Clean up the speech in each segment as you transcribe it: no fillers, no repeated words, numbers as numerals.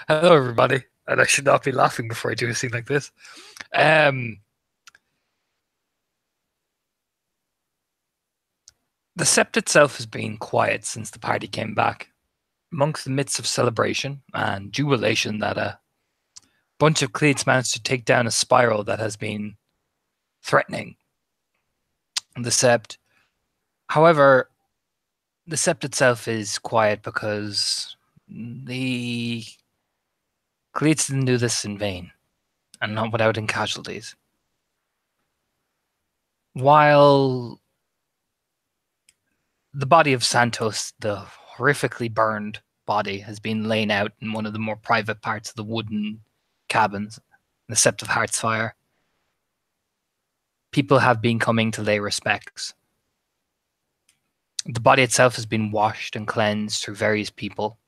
Hello, everybody. And I should not be laughing before I do a scene like this. Um, the Sept itself has been quiet since the party came back. Amongst the midst of celebration and jubilation that a bunch of Cleats managed to take down a spiral that has been threatening the Sept. However, the Sept itself is quiet because the Cleats didn't do this in vain and not without casualties. While the body of Santos, the horrifically burned body, has been laid out in one of the more private parts of the wooden cabins, the Sept of Heart's Fire. People have been coming to lay respects. The body itself has been washed and cleansed through various people.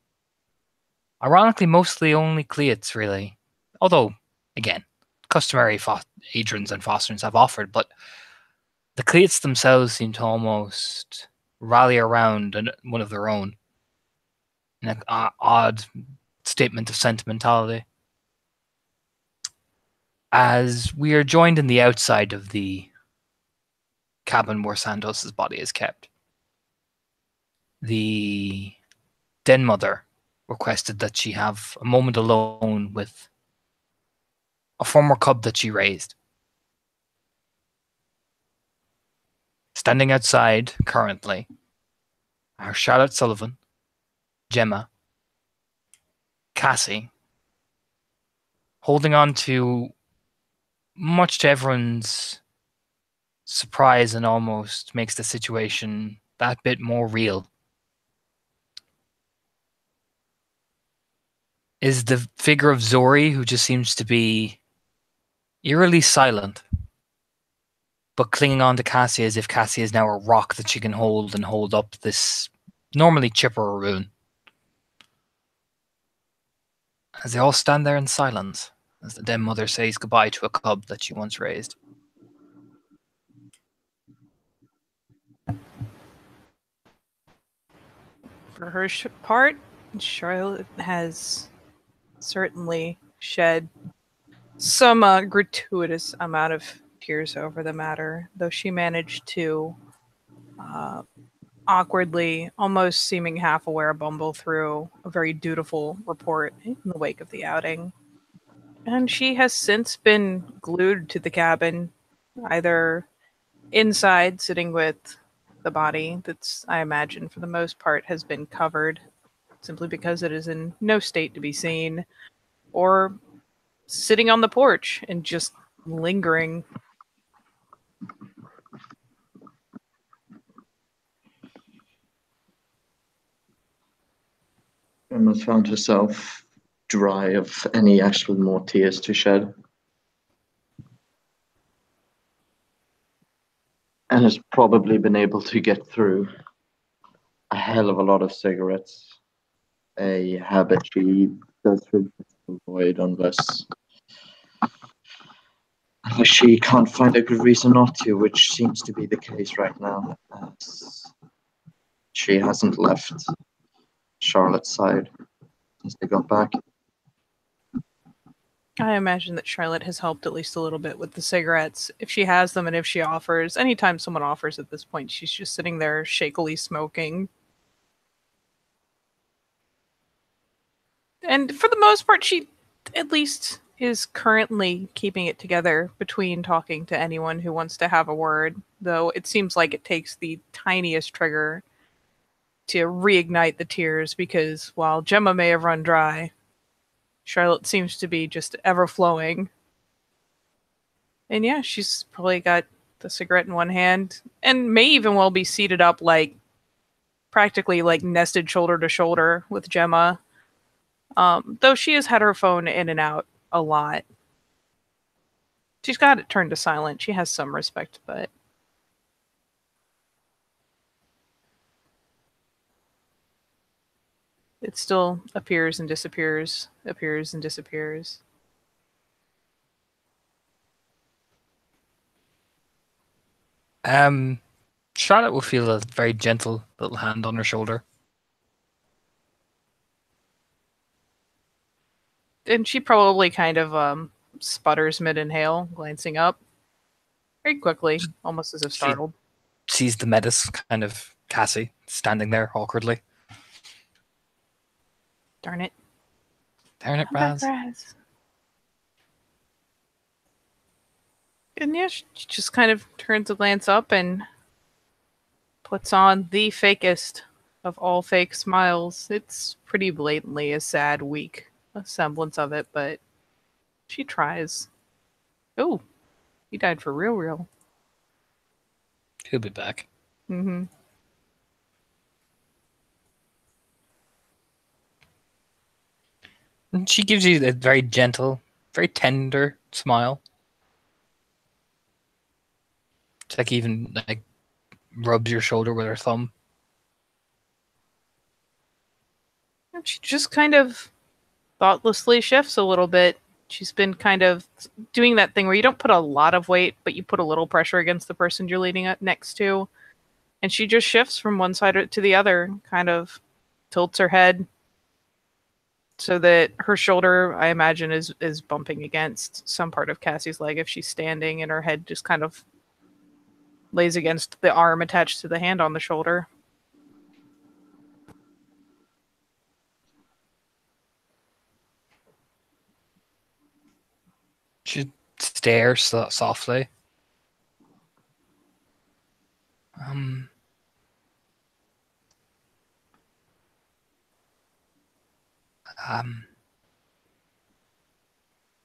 Ironically, mostly only Cleats, really. Although, again, customary Adrians and Fosterns have offered, but the Cleats themselves seem to almost rally around one of their own in an odd statement of sentimentality. As we are joined in the outside of the cabin where Santos's body is kept, the Den Mother requested that she have a moment alone with a former cub that she raised. Standing outside currently are Charlotte Sullivan, Gemma, Cassie, holding on to, much to everyone's surprise and almost makes the situation that bit more real, is the figure of Zori, who just seems to be eerily silent, but clinging on to Cassie as if Cassie is now a rock that she can hold and hold up this normally chipper rune. As they all stand there in silence, as the Den Mother says goodbye to a cub that she once raised. For her part, Charlotte has certainly shed some gratuitous amount of tears over the matter, though she managed to awkwardly, almost seeming half aware, bumble through a very dutiful report in the wake of the outing. And she has since been glued to the cabin, either inside, sitting with the body that's, I imagine, for the most part, has been covered simply because it is in no state to be seen, or sitting on the porch and just lingering. Emma found herself dry of any actual more tears to shed. And has probably been able to get through a hell of a lot of cigarettes, a habit she does avoid unless she can't find a good reason not to, which seems to be the case right now. She hasn't left Charlotte's side since they got back. I imagine that Charlotte has helped at least a little bit with the cigarettes, if she has them and if she offers. Anytime someone offers at this point, she's just sitting there shakily smoking. And for the most part, she at least is currently keeping it together between talking to anyone who wants to have a word, though it seems like it takes the tiniest trigger to reignite the tears, because while Gemma may have run dry, Charlotte seems to be just ever flowing. And yeah, she's probably got the cigarette in one hand and may even well be seated up, like practically like nested shoulder to shoulder with Gemma. Though she has had her phone in and out a lot. She's got it turned to silent. She has some respect, but it still appears and disappears, appears and disappears. Charlotte will feel a very gentle little hand on her shoulder. and she probably kind of sputters mid-inhale, glancing up very quickly, almost as if She- startled. Sees the Metis, kind of Cassie, standing there awkwardly. Darn it. Darn it, Come back, Raz. Raz. And yeah, she just kind of turns a glance up and puts on the fakest of all fake smiles. It's pretty blatantly a sad, weak semblance of it, but she tries. Oh, he died for real. He'll be back. Mm-hmm. And she gives you a very gentle, very tender smile. It's like even like rubs your shoulder with her thumb. And she just kind of thoughtlessly shifts a little bit. She's been kind of doing that thing where you don't put a lot of weight, but you put a little pressure against the person you're leaning up next to. And she just shifts from one side to the other, kind of tilts her head so that her shoulder, I imagine, is bumping against some part of Cassie's leg if she's standing, and her head just kind of lays against the arm attached to the hand on the shoulder. She stares softly.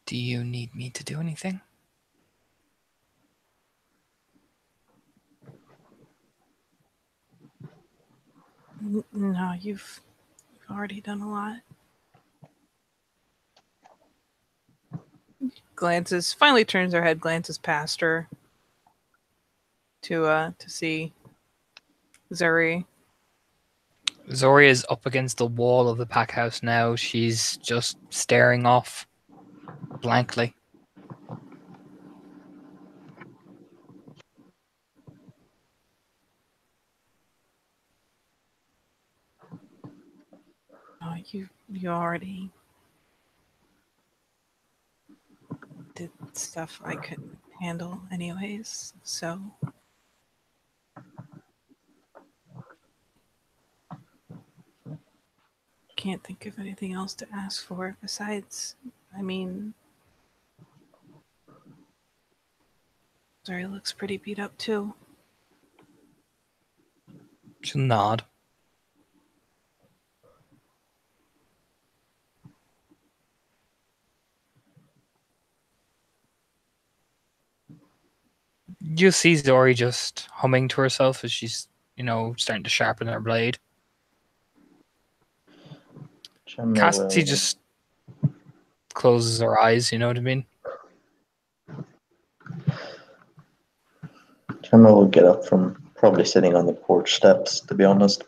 Do you need me to do anything? No, you've already done a lot. Finally turns her head, glances past her to see Zuri. Zori is up against the wall of the pack house now. She's just staring off blankly. Oh, you already did stuff I couldn't handle anyways, so can't think of anything else to ask for besides, I mean, Zuri looks pretty beat up too. She'll nod. You see Zori just humming to herself as she's, starting to sharpen her blade. Cassie just closes her eyes, you know what I mean? Gemma will get up from probably sitting on the porch steps, to be honest,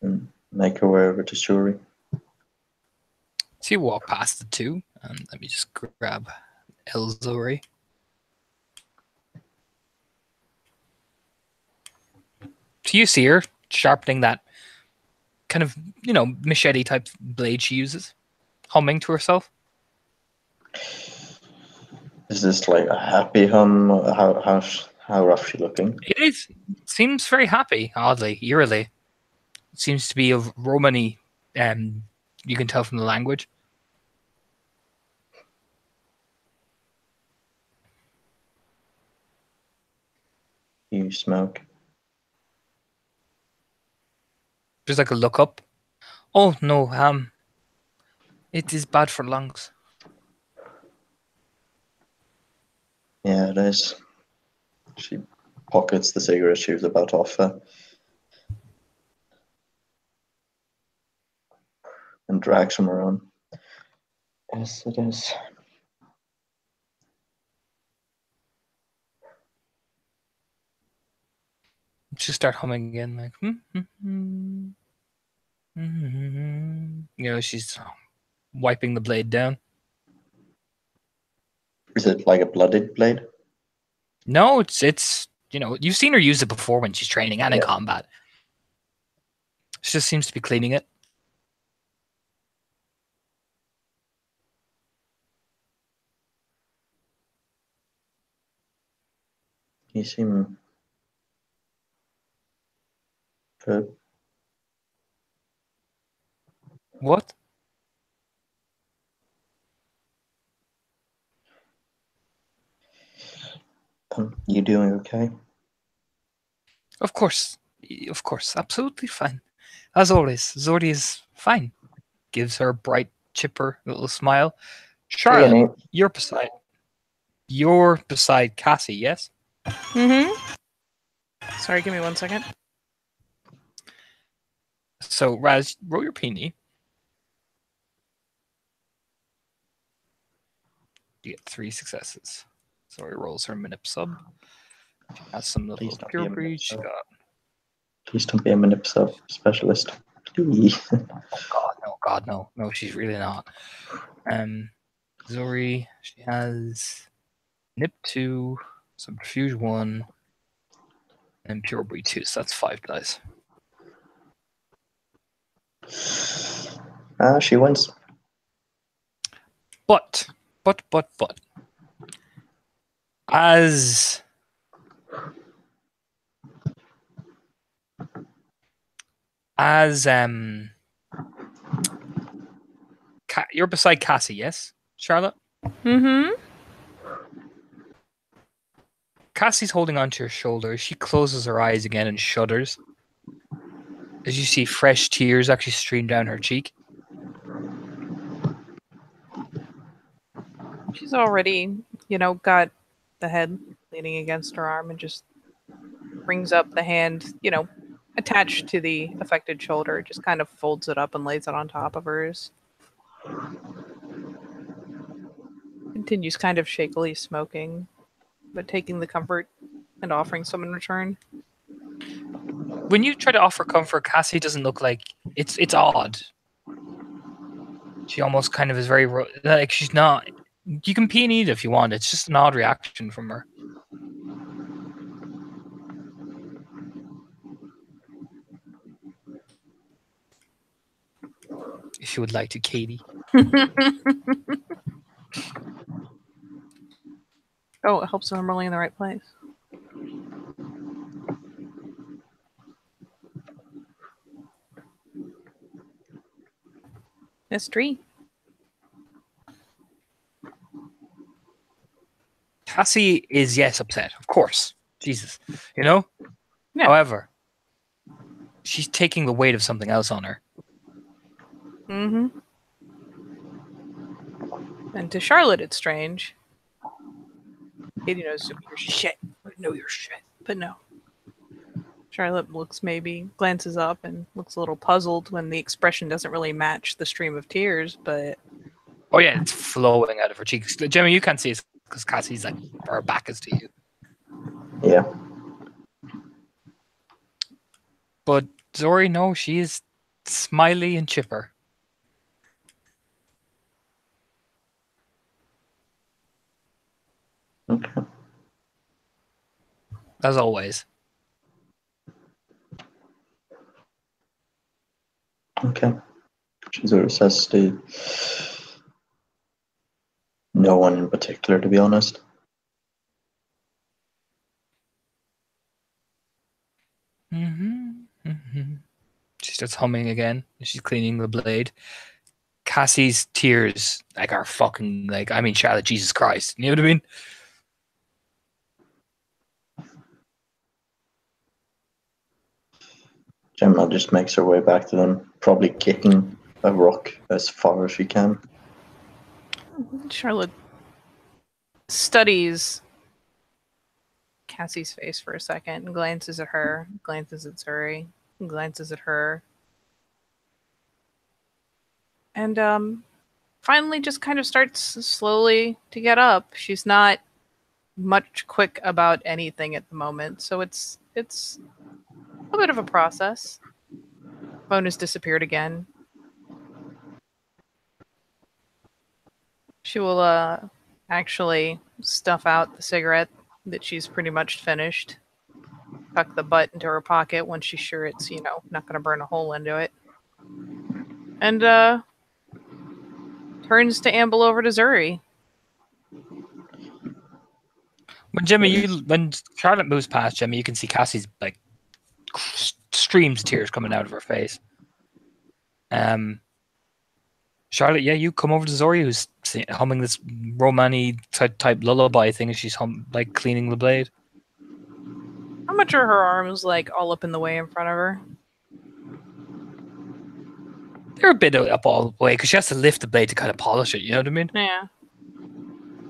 and make her way over to Shuri. So you walk past the two, and let me just grab Elzori. So you see her sharpening that kind of, machete type blade she uses, humming to herself. Is this like a happy hum? How rough she looking? It is. It seems very happy, oddly, eerily. It seems to be of Romani, you can tell from the language. You smoke? Just like a look up. Oh no, it is bad for lungs. Yeah, it is. She pockets the cigarette she was about to offer and drags him around. Yes, it is. Just start humming again, like she's wiping the blade down. Is it like a blooded blade? No, it's you've seen her use it before when she's training and in combat. She just seems to be cleaning it. You seem good. What? You doing okay? Of course. Of course. Absolutely fine. As always, Zordy is fine. Gives her a bright, chipper little smile. Charlotte, Nate. you're beside Cassie, yes? Mm-hmm. Sorry, give me 1 second. So, Raz, roll your peony. You get 3 successes. Zori rolls her minip sub. She has some little Please don't pure be a breed. She minip got. Please don't be a manip specialist. Please. Oh God, no. No, she's really not. Zori, she has Nip 2, Subterfuge 1, and Pure Breed 2, so that's 5 dice. She wins. But. As you're beside Cassie, yes, Charlotte? Mm-hmm. Cassie's holding onto your shoulder. She closes her eyes again and shudders as you see fresh tears actually stream down her cheek. She's already, got the head leaning against her arm and just brings up the hand, attached to the affected shoulder, just kind of folds it up and lays it on top of hers. Continues kind of shakily smoking, but taking the comfort and offering some in return. When you try to offer comfort, Cassie doesn't look like it's odd. She almost kind of is very like she's not. You can pee and eat if you want. It's just an odd reaction from her. If you would like to, Katie. Oh, it helps when I'm rolling in the right place. Mystery. Cassie is, yes, upset, of course. Jesus. Yeah. However, she's taking the weight of something else on her. Mm-hmm. And to Charlotte, it's strange. Katie knows your shit. I know your shit. But no. Charlotte glances up and looks a little puzzled when the expression doesn't really match the stream of tears, but... Oh yeah, it's flowing out of her cheeks. Jimmy, you can't see it because Cassie's like, her back is to you. Yeah. But Zori, no, she is smiley and chipper. Okay. As always. Okay. Chizuru says to no one in particular, to be honest. She starts humming again. She's cleaning the blade. Cassie's tears are fucking Charlotte, Jesus Christ. You know what I mean? Gemma just makes her way back to them, probably kicking a rock as far as she can. Charlotte studies Cassie's face for a second and glances at her, glances at Zuri, glances at her. And finally just kind of starts slowly to get up. She's not much quick about anything at the moment, so it's a bit of a process. Phone has disappeared again. She will actually stuff out the cigarette that she's pretty much finished, tuck the butt into her pocket when she's sure it's, not going to burn a hole into it, and turns to amble over to Zuri. When Charlotte moves past Gemma, you can see Cassie's like streams of tears coming out of her face. Charlotte, yeah, you come over to Zori, who's humming this Romani type lullaby thing as she's like cleaning the blade. How much are her arms like all up in the way in front of her? They're a bit up all the way because she has to lift the blade to kind of polish it. You know what I mean? Yeah.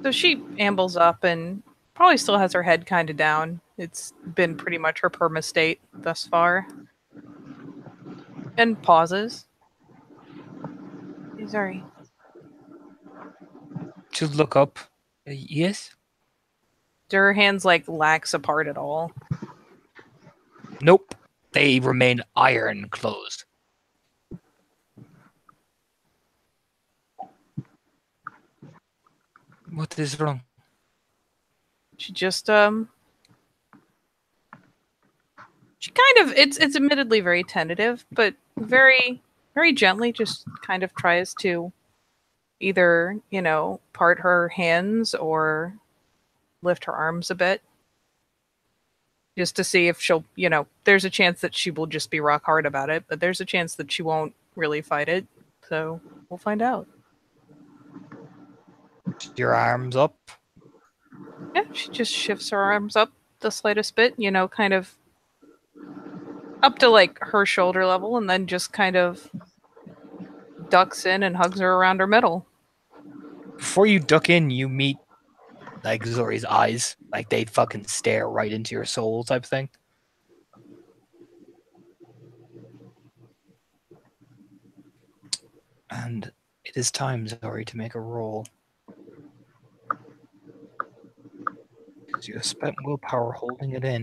So she ambles up and probably still has her head kind of down. It's been pretty much her perma state thus far. And pauses. Sorry. Just look up. Yes? Do her hands like lax apart at all? Nope. They remain iron closed. What is wrong? She just she kind of it's admittedly very tentative, but very very gently just kind of tries to either, part her hands or lift her arms a bit. Just to see if she'll, there's a chance that she will just be rock hard about it, but there's a chance that she won't really fight it. So we'll find out. Your arms up. Yeah, she just shifts her arms up the slightest bit, kind of up to like her shoulder level, and then just kind of ducks in and hugs her around her middle. Before you duck in, you meet like Zori's eyes, like they fucking stare right into your soul type thing. And it is time, Zori, to make a roll. Because you have spent willpower holding it in.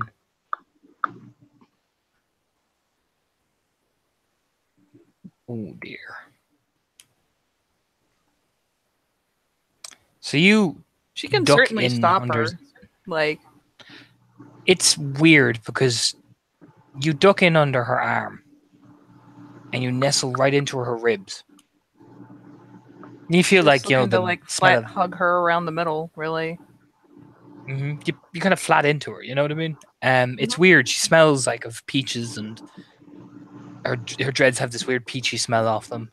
Oh dear. So she can duck certainly in stop her. Like, it's weird because you duck in under her arm and you nestle right into her ribs. And you feel like, to like flat hug her around the middle, really. Mm-hmm. You kind of flat into her, you know what I mean? It's weird. She smells like of peaches, and her dreads have this weird peachy smell off them.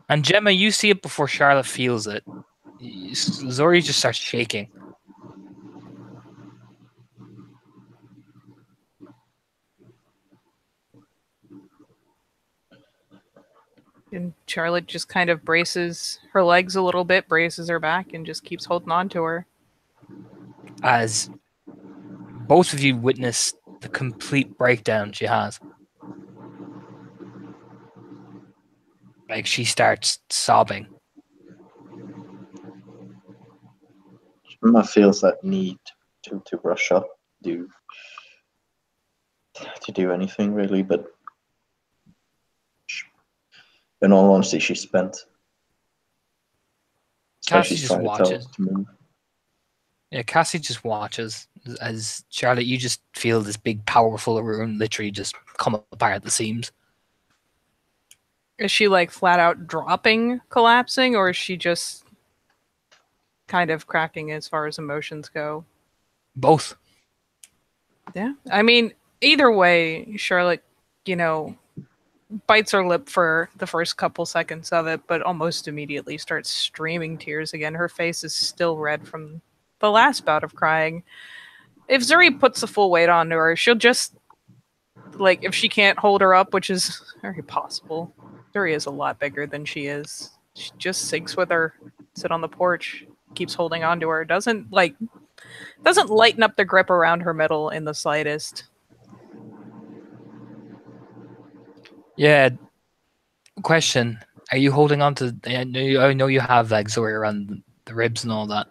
And Gemma, you see it before Charlotte feels it. Zori just starts shaking. And Charlotte just kind of braces her legs a little bit, braces her back, and just keeps holding on to her. As both of you witness the complete breakdown she has. Like, she starts sobbing. Gemma feels that need to rush up, to do anything really, but in all honesty, she's spent. Cassie just watches. Yeah, Cassie just watches as Charlotte, you just feel this big, powerful rune literally just come apart at the seams. Is she like flat out dropping, collapsing, or is she just kind of cracking as far as emotions go? Both. Yeah. I mean, either way, Charlotte, bites her lip for the first couple seconds of it, but almost immediately starts streaming tears again. Her face is still red from the last bout of crying. If Zuri puts the full weight onto her, she'll just, like, if she can't hold her up, which is very possible. Zuri is a lot bigger than she is. She just sinks with her, sit on the porch, keeps holding on to her, doesn't lighten up the grip around her middle in the slightest. Yeah. Question: are you holding on to? I know you have like Zori around the ribs and all that.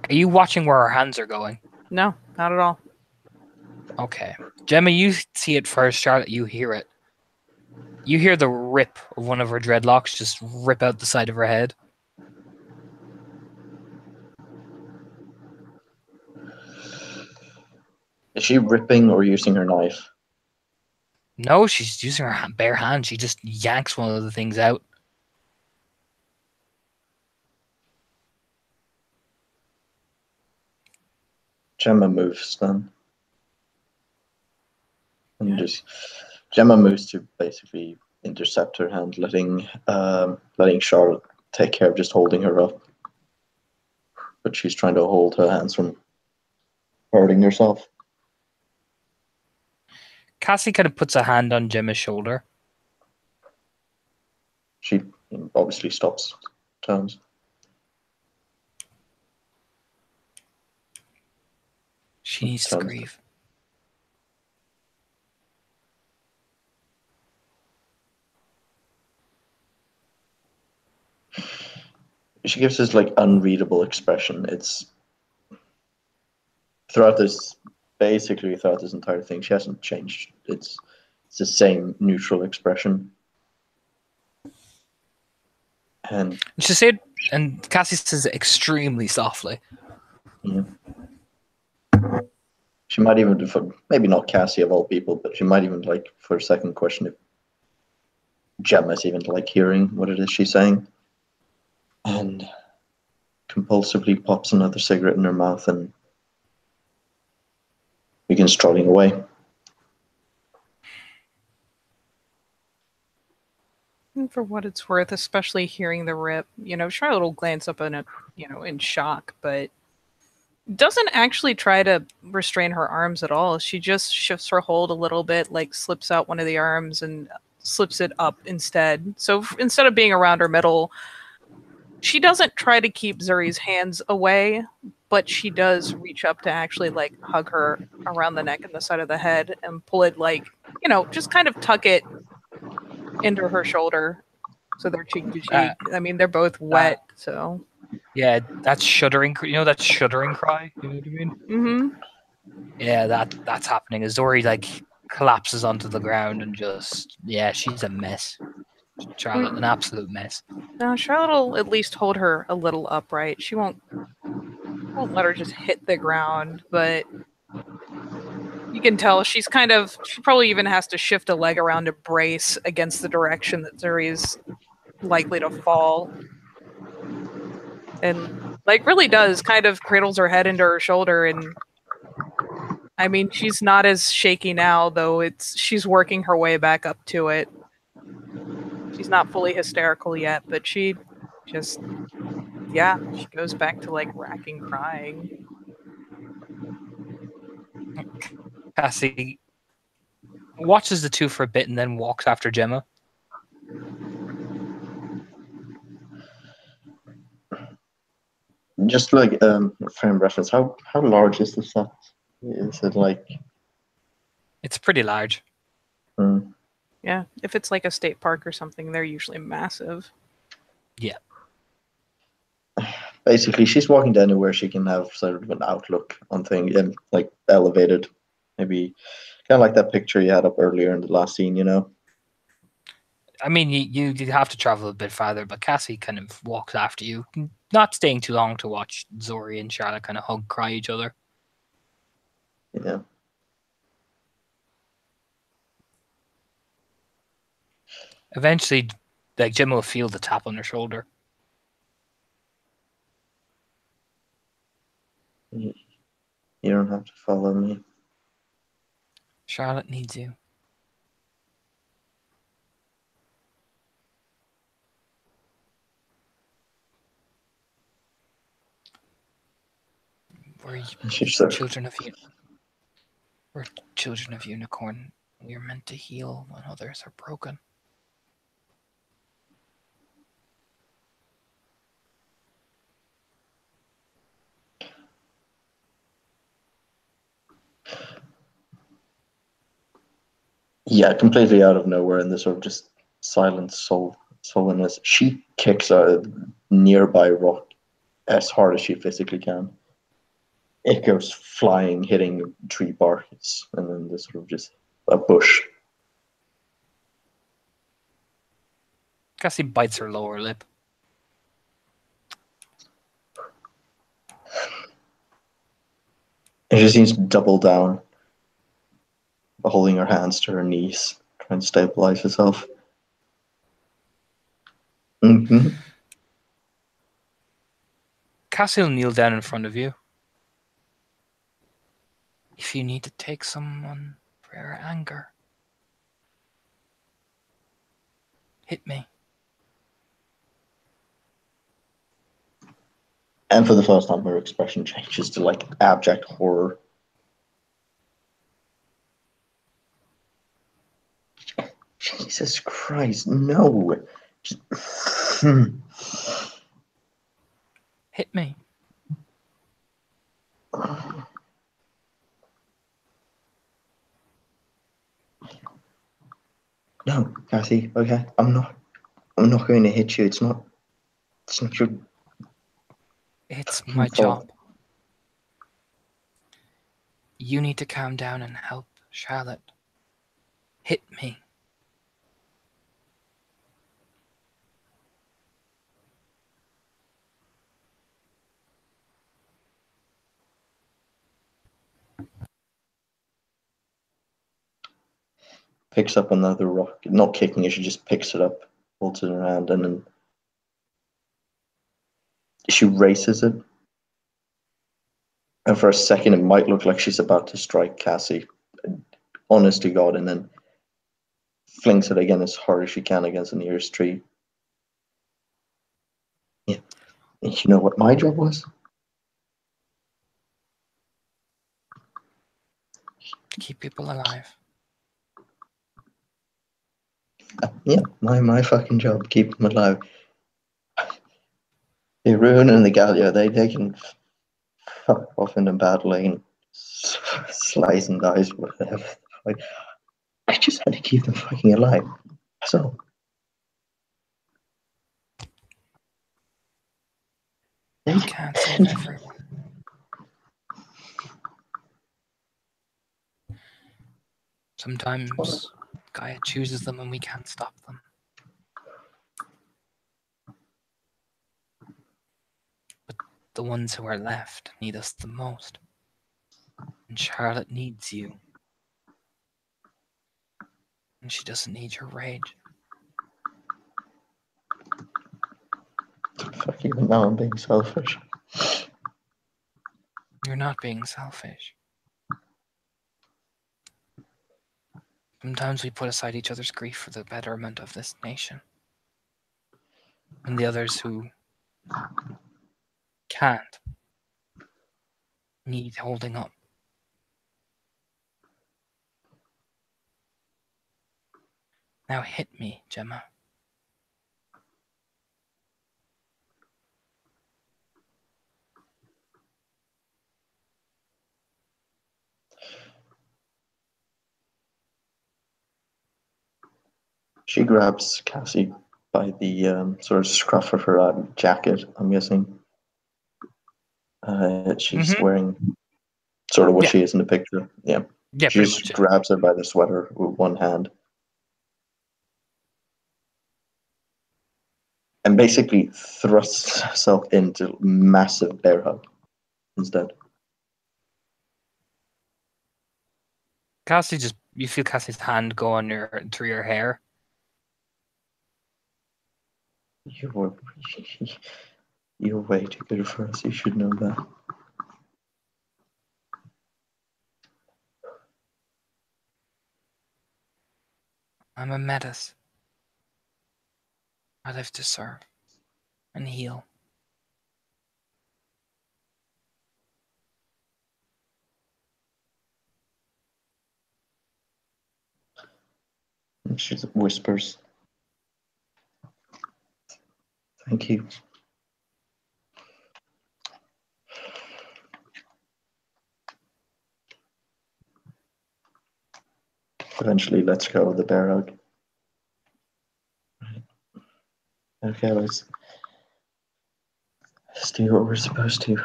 Are you watching where her hands are going? No, not at all. Okay, Gemma, you see it first. Charlotte, you hear it. You hear the rip of one of her dreadlocks just rip out the side of her head. Is she ripping or using her knife? No, she's using her bare hand. She just yanks one of the things out. Gemma moves then. And Yeah. just Gemma moves to basically intercept her hand, letting Charlotte take care of just holding her up. But she's trying to hold her hands from hurting herself. Cassie kind of puts a hand on Gemma's shoulder. She obviously stops Tones. She needs to Sounds- grieve. She gives this like unreadable expression. It's throughout this entire thing, she hasn't changed. It's the same neutral expression. And She said, and Cassie says it extremely softly. yeah. She might even, maybe not Cassie of all people, but she might even like for a second question if Gemma's even like hearing what it is she's saying. And compulsively pops another cigarette in her mouth and begins trotting away. And for what it's worth, especially hearing the rip, Charlotte will glance up in in shock, but doesn't actually try to restrain her arms at all. She just shifts her hold a little bit, like slips out one of the arms and slips it up instead. So instead of being around her middle, she doesn't try to keep Zuri's hands away, but she does reach up to actually like hug her around the neck and the side of the head and pull it like, just kind of tuck it into her shoulder so they're cheek to cheek. I mean, they're both wet, so. Yeah, that's shuddering. That shuddering cry. You know what I mean? Mm-hmm. Yeah, that's happening. As Zori like collapses onto the ground and just she's a mess. Charlotte, an absolute mess. No, Charlotte will at least hold her a little upright. She won't let her just hit the ground, but you can tell she probably even has to shift a leg around to brace against the direction that Zuri is likely to fall. And like really does kind of cradles her head into her shoulder, and I mean she's not as shaky now, though she's working her way back up to it. She's not fully hysterical yet, but she just she goes back to like racking crying. Cassie watches the two for a bit and then walks after Gemma. Just like frame reference, how large is the set? Is it like? It's pretty large. Yeah, if it's like a state park or something, they're usually massive. Yeah. Basically, she's walking down to where she can have sort of an outlook on things and like elevated, maybe kind of like that picture you had up earlier in the last scene. I mean, you have to travel a bit farther, but Cassie kind of walks after you, not staying too long to watch Zori and Charlotte kind of hug, cry each other. Yeah. Eventually, like Gemma will feel the tap on her shoulder. You don't have to follow me. Charlotte needs you. We're children of unicorn. We are meant to heal when others are broken. Yeah, completely out of nowhere in this sort of just silent sullenness, she kicks a nearby rock as hard as she physically can. It goes flying, hitting tree barks, and then this sort of just a bush. Cassie bites her lower lip. And she seems to double down, holding her hands to her knees, trying to stabilize herself. Mm-hmm. Cassie will kneel down in front of you. if you need to take someone for your anger, hit me. And for the first time, her expression changes to like abject horror. Jesus Christ, no. Hit me. No, Cassie, okay? I'm not going to hit you. It's not your It's my fault. job. You need to calm down and help Charlotte. Hit me. Picks up another rock, not kicking it, she just picks it up, holds it around, and then she races it. And for a second, it might look like she's about to strike Cassie, honest to God, and then flings it again as hard as she can against the nearest tree. Yeah. And you know what my job was? To keep people alive. Yeah, my fucking job, keep them alive. They're ruining the Gallia. They can fuck off in a bad lane, slice and dice, whatever. Like, I just had to keep them fucking alive. So You can't save everyone. Sometimes Gaia chooses them and we can't stop them. But the ones who are left need us the most. And Charlotte needs you. And she doesn't need your rage. fuck you, now I'm being selfish. You're not being selfish. Sometimes we put aside each other's grief for the betterment of this nation. And the others who can't need holding up. Now hit me, Gemma. She grabs Cassie by the sort of scruff of her jacket, I'm guessing. She's wearing sort of what she is in the picture. Yeah. Yeah, She pretty just much. grabs her by the sweater with one hand. And basically thrusts herself into massive bear hug instead. Cassie you feel Cassie's hand go on through your hair. You're way too good for us. You should know that. I'm a metis. I live to serve and heal. And she whispers, "Thank you." Eventually lets go of the bear hug. Okay, let's do what we're supposed to.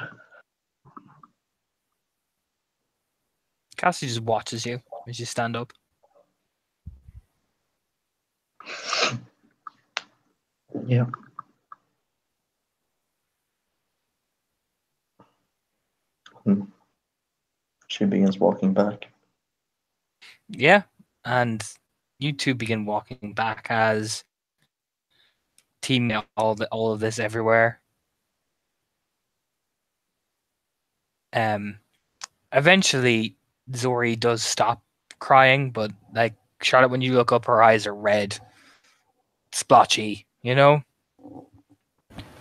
Cassie just watches you as you stand up. Yeah. She begins walking back. Yeah, and you two begin walking back as team all of this everywhere. Eventually, Zori does stop crying, but like Charlotte, when you look up, her eyes are red, splotchy. You know,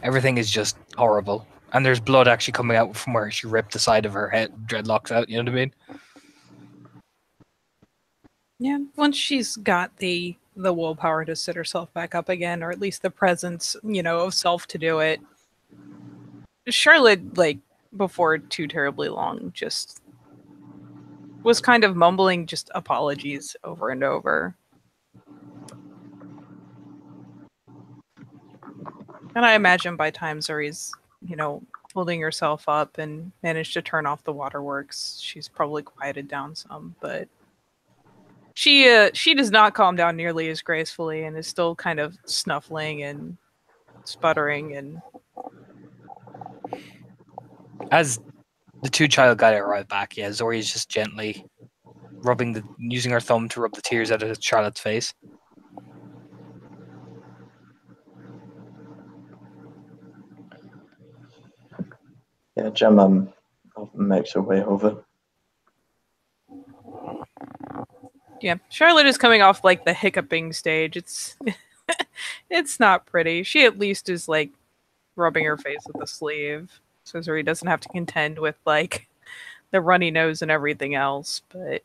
everything is just horrible, and there's blood actually coming out from where she ripped the side of her head dreadlocks out. You know what I mean? Yeah, once she's got the willpower to sit herself back up again, or at least the presence, of self to do it, Charlotte, like, before too terribly long, just was kind of mumbling just apologies over and over. And I imagine by time Zuri's, holding herself up and managed to turn off the waterworks, she's probably quieted down some, but she does not calm down nearly as gracefully and is still kind of snuffling and sputtering. And As the two child guy arrive back, yeah, Zori is just gently using her thumb to rub the tears out of Charlotte's face. Yeah, Gemma makes her way over. yeah, Charlotte is coming off like the hiccuping stage. It's it's not pretty. She at least is like rubbing her face with a sleeve, so Zuri doesn't have to contend with like the runny nose and everything else. But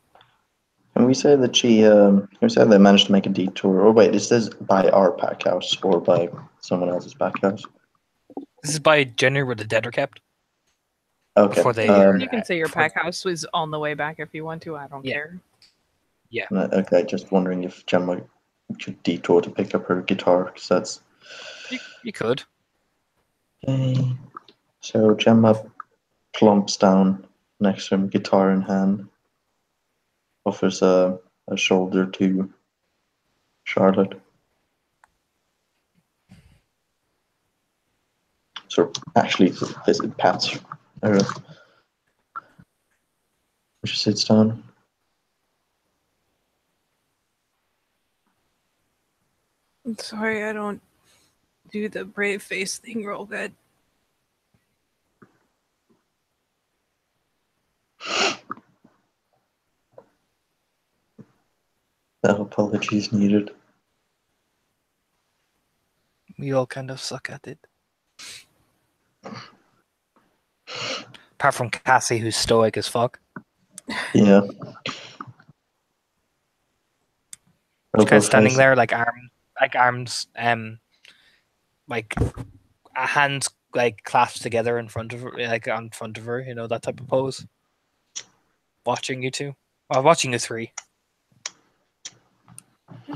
Can we say that can we say they managed to make a detour? Or wait, is this by our pack house or by someone else's pack house? This is by generally where the dead are kept. Okay. Before they you can say your pack house was on the way back if you want to. I don't care. Yeah. Okay, just wondering if Gemma could detour to pick up her guitar, because that's... You could. Okay. So Gemma plumps down next to him, guitar in hand, offers a shoulder to Charlotte. So actually, visit pats her. She sits down. I'm sorry, I don't do the brave face thing real good. No apologies needed. We all kind of suck at it. Apart from Cassie, who's stoic as fuck. Yeah. She's kind of standing there, like arms, like hands like clasped together in front of her, like on front of her, that type of pose. Watching you two, watching you three.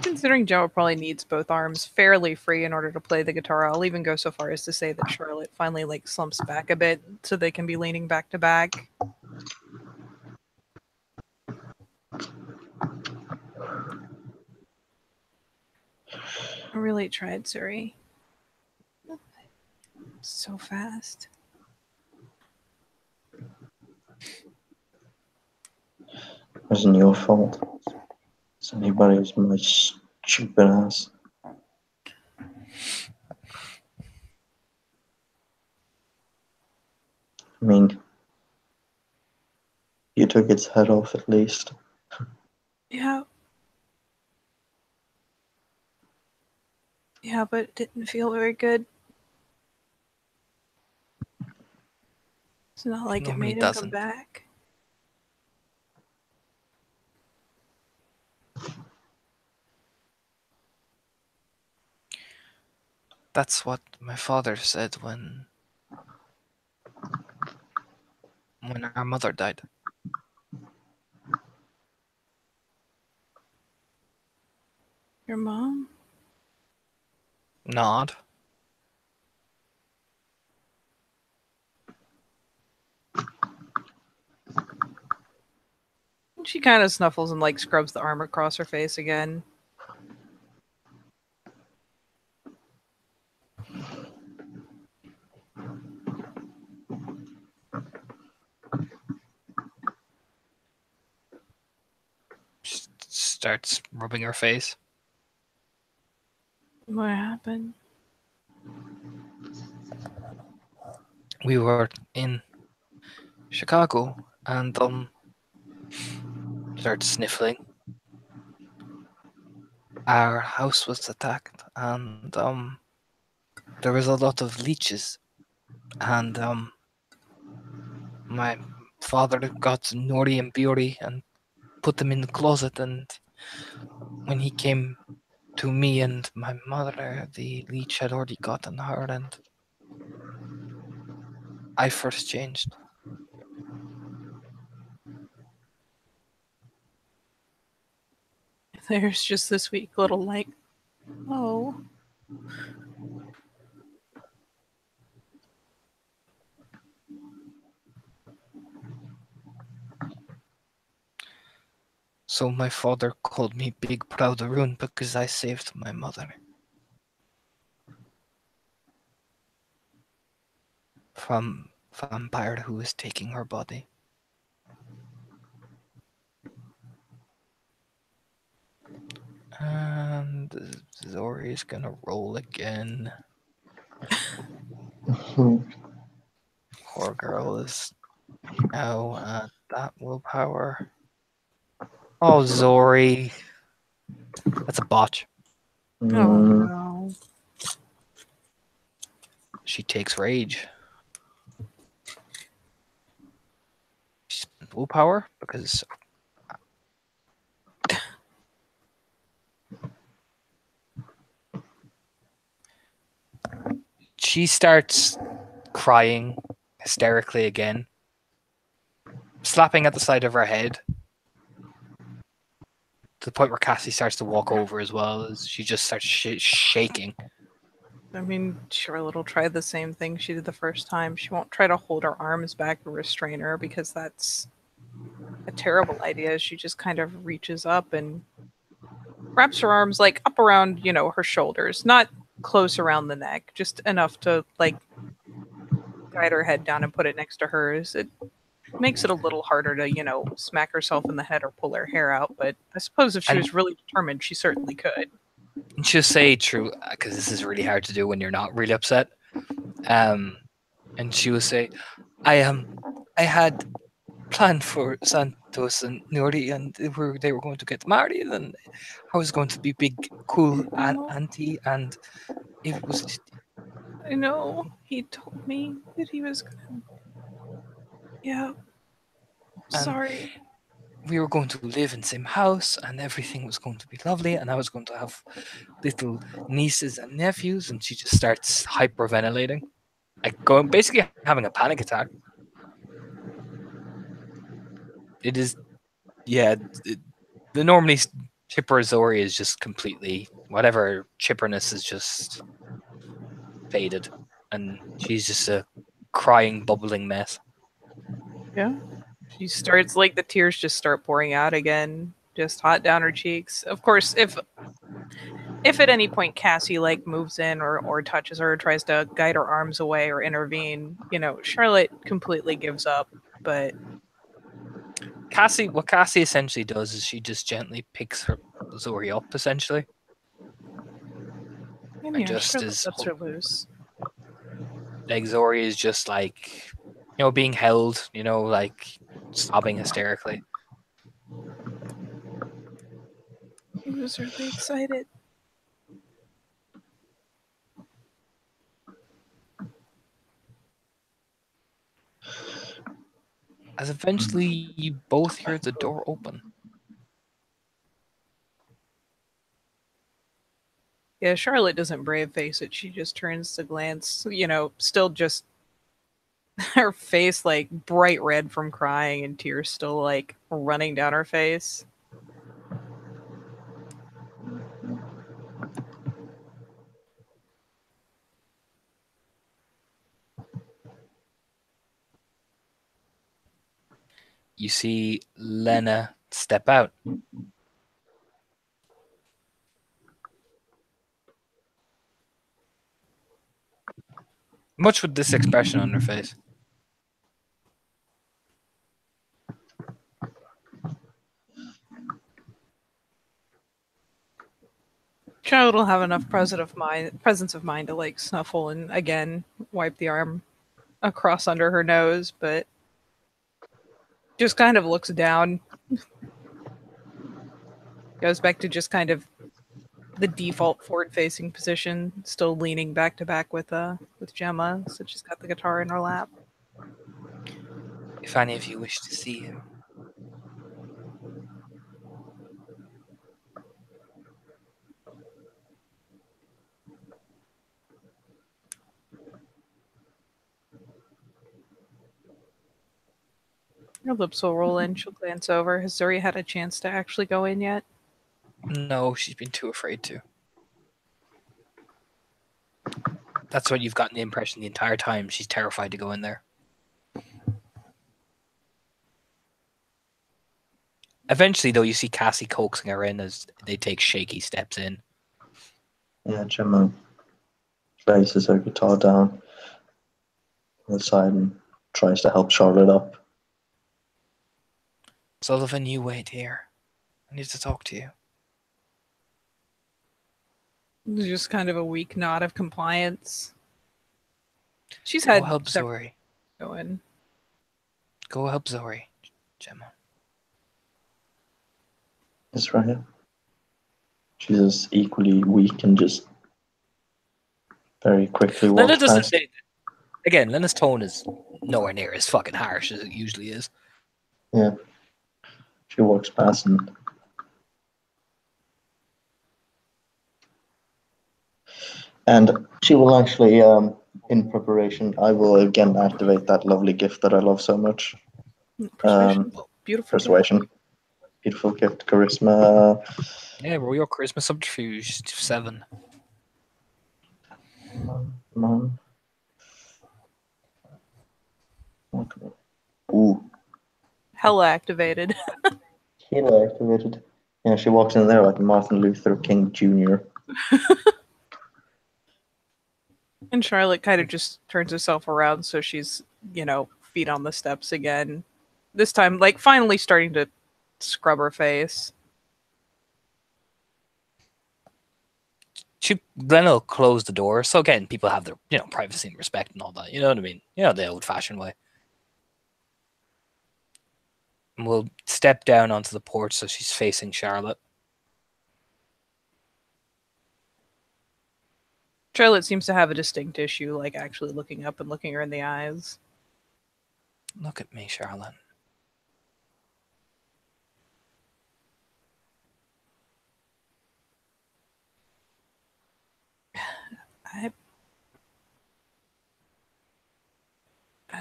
Considering Joe probably needs both arms fairly free in order to play the guitar, I'll even go so far as to say that Charlotte finally like slumps back a bit so they can be leaning back to back. I really tried, Zuri. So fast. It wasn't your fault. It's anybody's, my stupid ass. I mean, you took its head off at least. Yeah. Yeah, but it didn't feel very good. It's not like it made him come back. That's what my father said when our mother died. Your mom? Nod. She kind of snuffles and like scrubs the arm across her face again. She starts rubbing her face. What happened? We were in Chicago, and starts sniffling. Our house was attacked, and there was a lot of leeches, and my father got Nori and Biori and put them in the closet, and when he came to me and my mother, the leech had already gotten her, and I first changed. There's just this weak little like, oh. So my father called me Big Proud Arun because I saved my mother from vampire who was taking her body. And Zori is gonna roll again. Poor girl is now at that willpower. Oh, Zori. That's a botch. Oh no. She takes rage. She's willpower because she starts crying hysterically again, slapping at the side of her head to the point where Cassie starts to walk over as well as she just starts shaking. I mean, Charlotte will try the same thing she did the first time. She won't try to hold her arms back or restrain her because that's a terrible idea. She just kind of reaches up and wraps her arms like up around, her shoulders, not close around the neck, just enough to like guide her head down and put it next to hers. It makes it a little harder to, smack herself in the head or pull her hair out, but I suppose if she was really determined, she certainly could. And she'll say, true, because this is really hard to do when you're not really upset. And she will say, I had planned for Santos and Nuri, and they were going to get married, and I was going to be big, cool auntie, and it was. I know. He told me that he was gonna. Yeah. Sorry. We were going to live in the same house, and everything was going to be lovely, and I was going to have little nieces and nephews, and she just starts hyperventilating, like basically having a panic attack. It is, yeah. The normally chipper Zori is just completely whatever chipperness is just faded, and she's just a crying, bubbling mess. Yeah. She starts like the tears just start pouring out again, just hot down her cheeks. Of course, if at any point Cassie like moves in or touches her, or tries to guide her arms away or intervene, Charlotte completely gives up. But what Cassie essentially does is she just gently picks her Zori up, essentially. And just lets her loose. Like Zori is just like, being held, like sobbing hysterically. He was really excited. As eventually you both hear the door open. Yeah, Charlotte doesn't brave face it. She just turns to glance, still just her face like bright red from crying and tears still like running down her face. You see Lena step out. Much with this expression on her face. Charlotte will have enough presence of mind to like snuffle and again wipe the arm across under her nose, but just kind of looks down. Goes back to just kind of the default forward-facing position, still leaning back to back with Gemma, so she's got the guitar in her lap. If any of you wish to see him. Her lips will roll in. She'll glance over. Has Zuri had a chance to actually go in yet? No, she's been too afraid to. That's what you've gotten the impression the entire time. She's terrified to go in there. Eventually, though, you see Cassie coaxing her in as they take shaky steps in. Yeah, Gemma places her guitar down on the side and tries to help Charlotte up. Sullivan, you wait here. I need to talk to you. It's just kind of a weak nod of compliance. She's Go had help several Zori. go in. Go help Zori, Gemma. It's right here. She's just equally weak and just very quickly Lena walks doesn't past. say. Again, Lena's tone is nowhere near as fucking harsh as it usually is. Yeah. She walks past and she will actually, in preparation, I will again activate that lovely gift that I love so much. Persuasion. Beautiful. Persuasion. Beautiful gift. Charisma. Yeah, roll your charisma subterfuge 7. Come on. Okay. Ooh. Hella activated. Halo activated. Yeah, she walks in there like Martin Luther King Jr. And Charlotte kind of just turns herself around so she's, feet on the steps again. This time, like, finally starting to scrub her face. Lena will close the door. So again, people have their, privacy and respect and all that. You know what I mean? The old-fashioned way. And we'll step down onto the porch so she's facing Charlotte. Charlotte seems to have a distinct issue, like actually looking up and looking her in the eyes. Look at me, Charlotte. I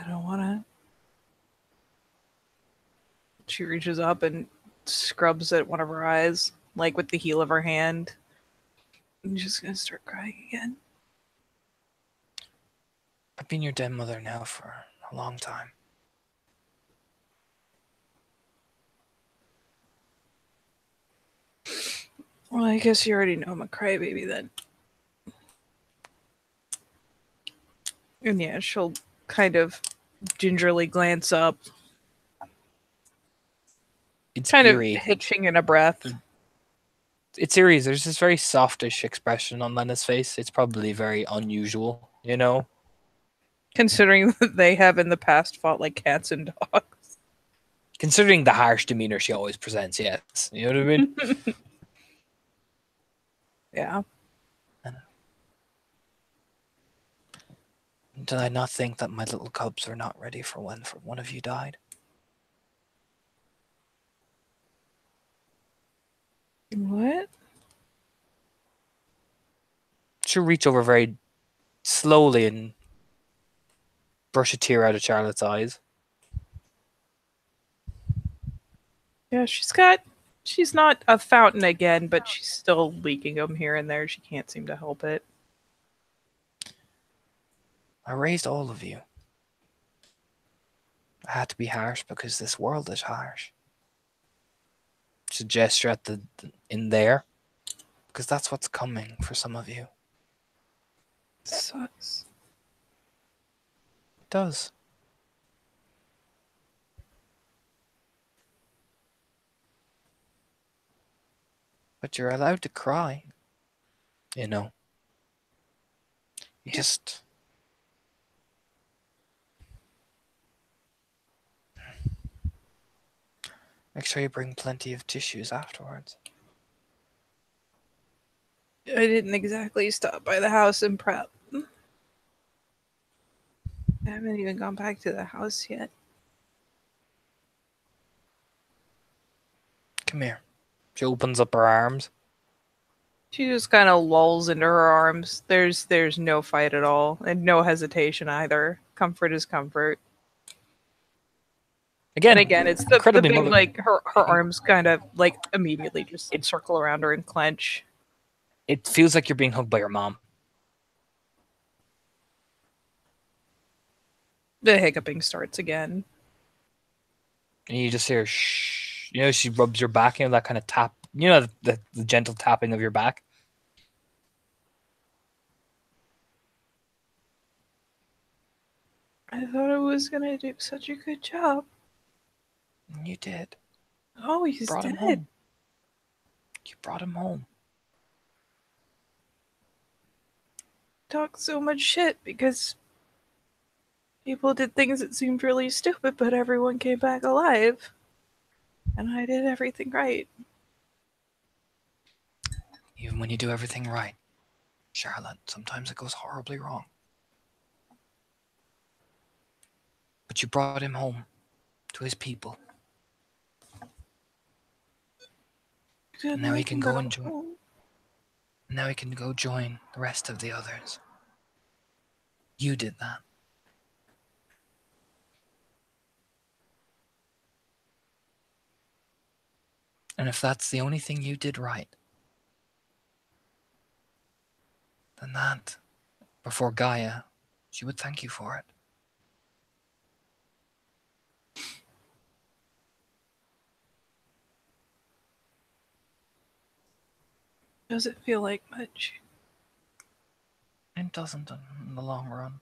don't want to. She reaches up and scrubs at one of her eyes, like with the heel of her hand. I'm just going to start crying again. I've been your dead mother now for a long time. Well, I guess you already know I'm a crybaby then. And yeah, she'll kind of gingerly glance up. It's kind eerie. of hitching in a breath. It's eerie. There's this very softish expression on Lena's face. It's probably very unusual, Considering that they have in the past fought like cats and dogs. Considering the harsh demeanor she always presents, yes. You know what I mean? Yeah. Did I not think that my little cubs were not ready for when one of you died? What? She'll reach over very slowly and brush a tear out of Charlotte's eyes. Yeah, she's not a fountain again, but she's still leaking them here and there. She can't seem to help it. I raised all of you. I had to be harsh because this world is harsh. It's a gesture at in there, because that's what's coming for some of you. It sucks. It does. But you're allowed to cry. You just... Make sure you bring plenty of tissues afterwards. I didn't exactly stop by the house and prep. I haven't even gone back to the house yet. Come here. She opens up her arms. She just kind of lulls into her arms. There's no fight at all, and no hesitation either. Comfort is comfort. Again, And again, it's the incredibly big, mother- like, her arms kind of, like, immediately just circle around her and clench. It feels like you're being hugged by your mom. The hiccuping starts again. And you just hear shh. You know, she rubs your back, you know, that kind of tap. You know, the gentle tapping of your back. I thought I was gonna do such a good job. And you did. Oh, he's Brought him dead. home. You brought him home. Talked so much shit because people did things that seemed really stupid, but everyone came back alive. And I did everything right. Even when you do everything right, Charlotte, sometimes it goes horribly wrong. But you brought him home to his people. And now he can go and join. Now he can go join the rest of the others. You did that. And if that's the only thing you did right, then that, before Gaia, she would thank you for it. Does it feel like much? It doesn't in the long run.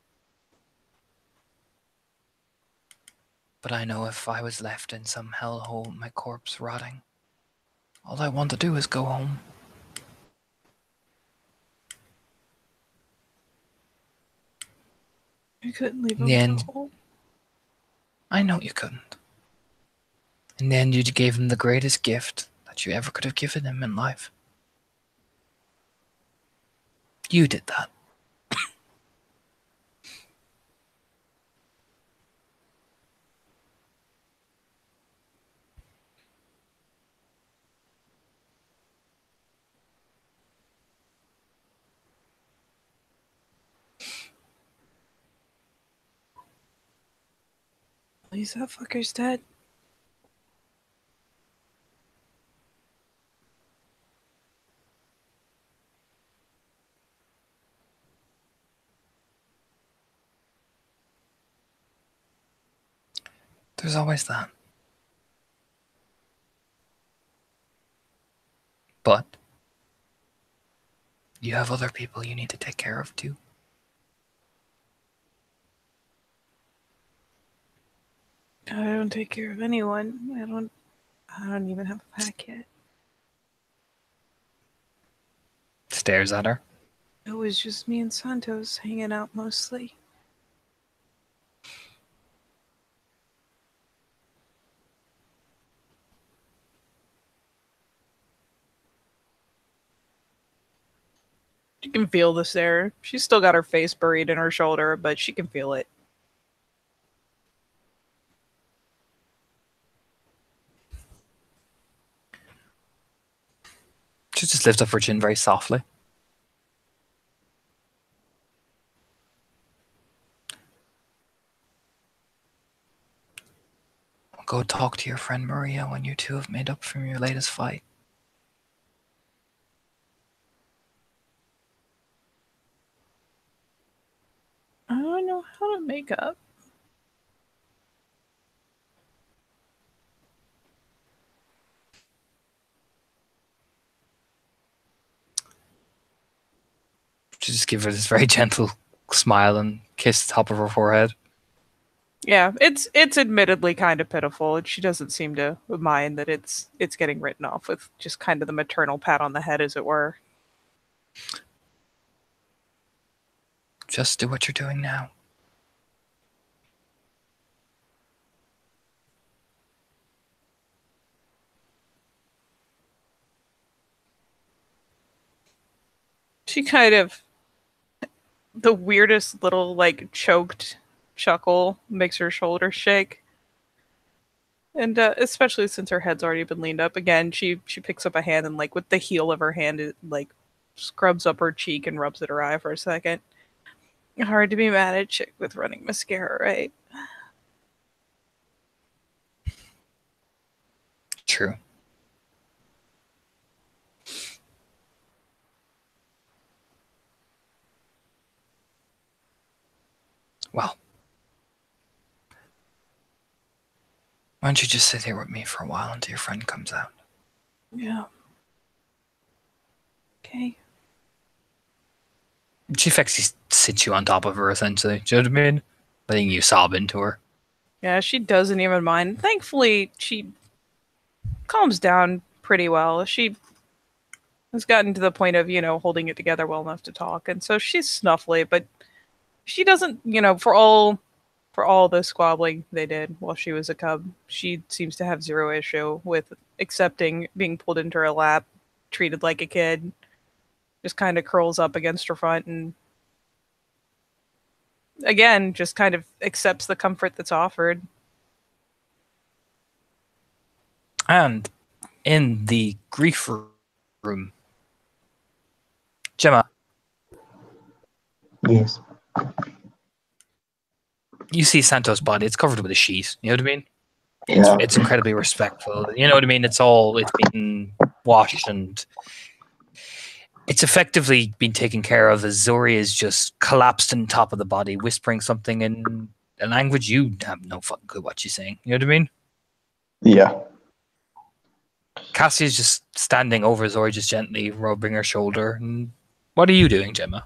But I know if I was left in some hellhole, my corpse rotting, all I want to do is go home. I couldn't leave In him the at end, home. I know you couldn't. In the end, you gave him the greatest gift that you ever could have given him in life. You did that. At least that fucker's dead. There's always that. But you have other people you need to take care of too. I don't take care of anyone. I don't even have a pack yet. Stares at her. It was just me and Santos hanging out mostly. She can feel the stare. She's still got her face buried in her shoulder, but she can feel it. She just lifts up her chin very softly. Go talk to your friend Maria when you two have made up from your latest fight. I don't know how to make up. She just gives her this very gentle smile and kiss the top of her forehead. Yeah, it's admittedly kind of pitiful. She doesn't seem to mind that it's getting written off with just kind of the maternal pat on the head, as it were. Just do what you're doing now. She kind of, the weirdest little, like, choked chuckle makes her shoulders shake. And especially since her head's already been leaned up again, she picks up a hand and, like, with the heel of her hand, it, like, scrubs up her cheek and rubs at her eye for a second. Hard to be mad at a chick with running mascara, right? True. Well, why don't you just sit here with me for a while until your friend comes out? Yeah. Okay. She effectively sits you on top of her, essentially. Do you know what I mean? Letting you sob into her. Yeah, she doesn't even mind. Thankfully, she calms down pretty well. She has gotten to the point of, holding it together well enough to talk. And so she's snuffly, but she doesn't, for all the squabbling they did while she was a cub, she seems to have zero issue with accepting being pulled into her lap, treated like a kid, just kind of curls up against her front and again just kind of accepts the comfort that's offered. And in the grief room, Gemma, Yes. you see Santos' body. It's covered with a sheet. You know what I mean? Yeah. It's incredibly respectful. You know what I mean? It's been washed and it's effectively been taken care of as Zori is just collapsed on top of the body, whispering something in a language you have no fucking clue what she's saying. You know what I mean? Yeah. Cassie is just standing over Zori, just gently rubbing her shoulder. And what are you doing, Gemma?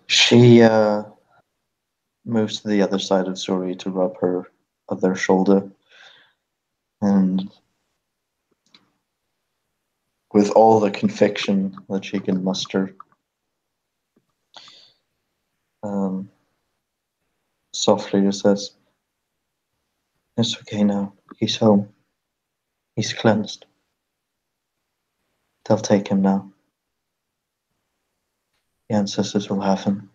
She moves to the other side of Zori to rub her other shoulder. And with all the conviction that she can muster, softly just says, "It's okay now. He's home. He's cleansed. They'll take him now. The ancestors will have him."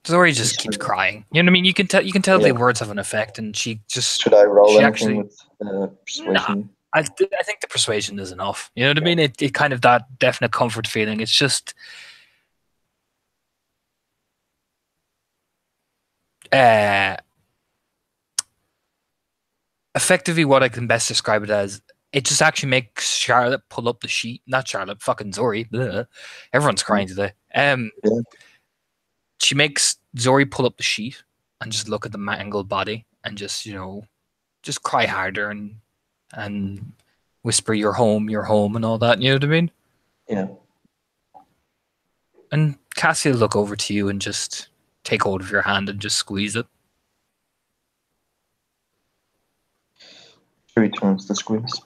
Zori just keeps crying. You know what I mean? You can tell the Yeah. words have an effect, and she just. Should I roll She anything actually- with persuasion? I think the persuasion is enough. You know what I mean? It kind of that definite comfort feeling. It's just. Effectively, what I can best describe it as, it just actually makes Charlotte pull up the sheet. Not Charlotte, fucking Zori. Bleh. Everyone's crying today. Yeah. She makes Zori pull up the sheet and just look at the mangled body and just just cry harder and whisper, you're home," and all that. You know what I mean? Yeah. And Cassie will look over to you and just take hold of your hand and just squeeze it. She returns the squeeze.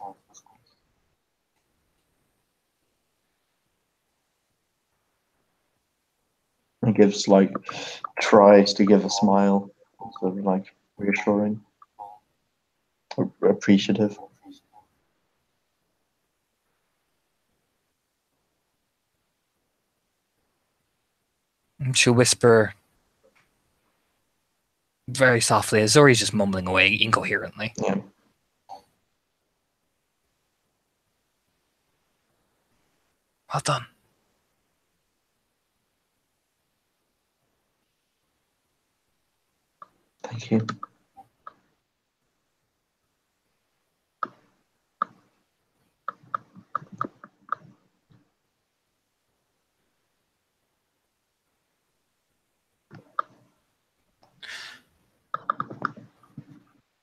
And gives tries to give a smile, sort of reassuring or appreciative. And she'll whisper very softly as Zori's just mumbling away incoherently. Yeah. Well done. Thank you.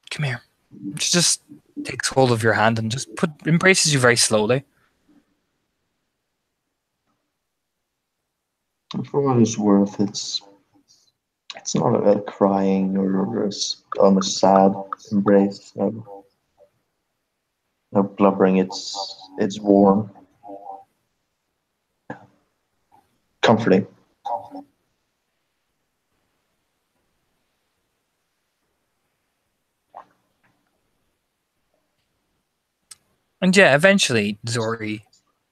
Come here. She just takes hold of your hand and just embraces you very slowly. And for what it's worth, it's not a crying or almost sad embrace. No blubbering. It's warm, comforting. And yeah, eventually Zori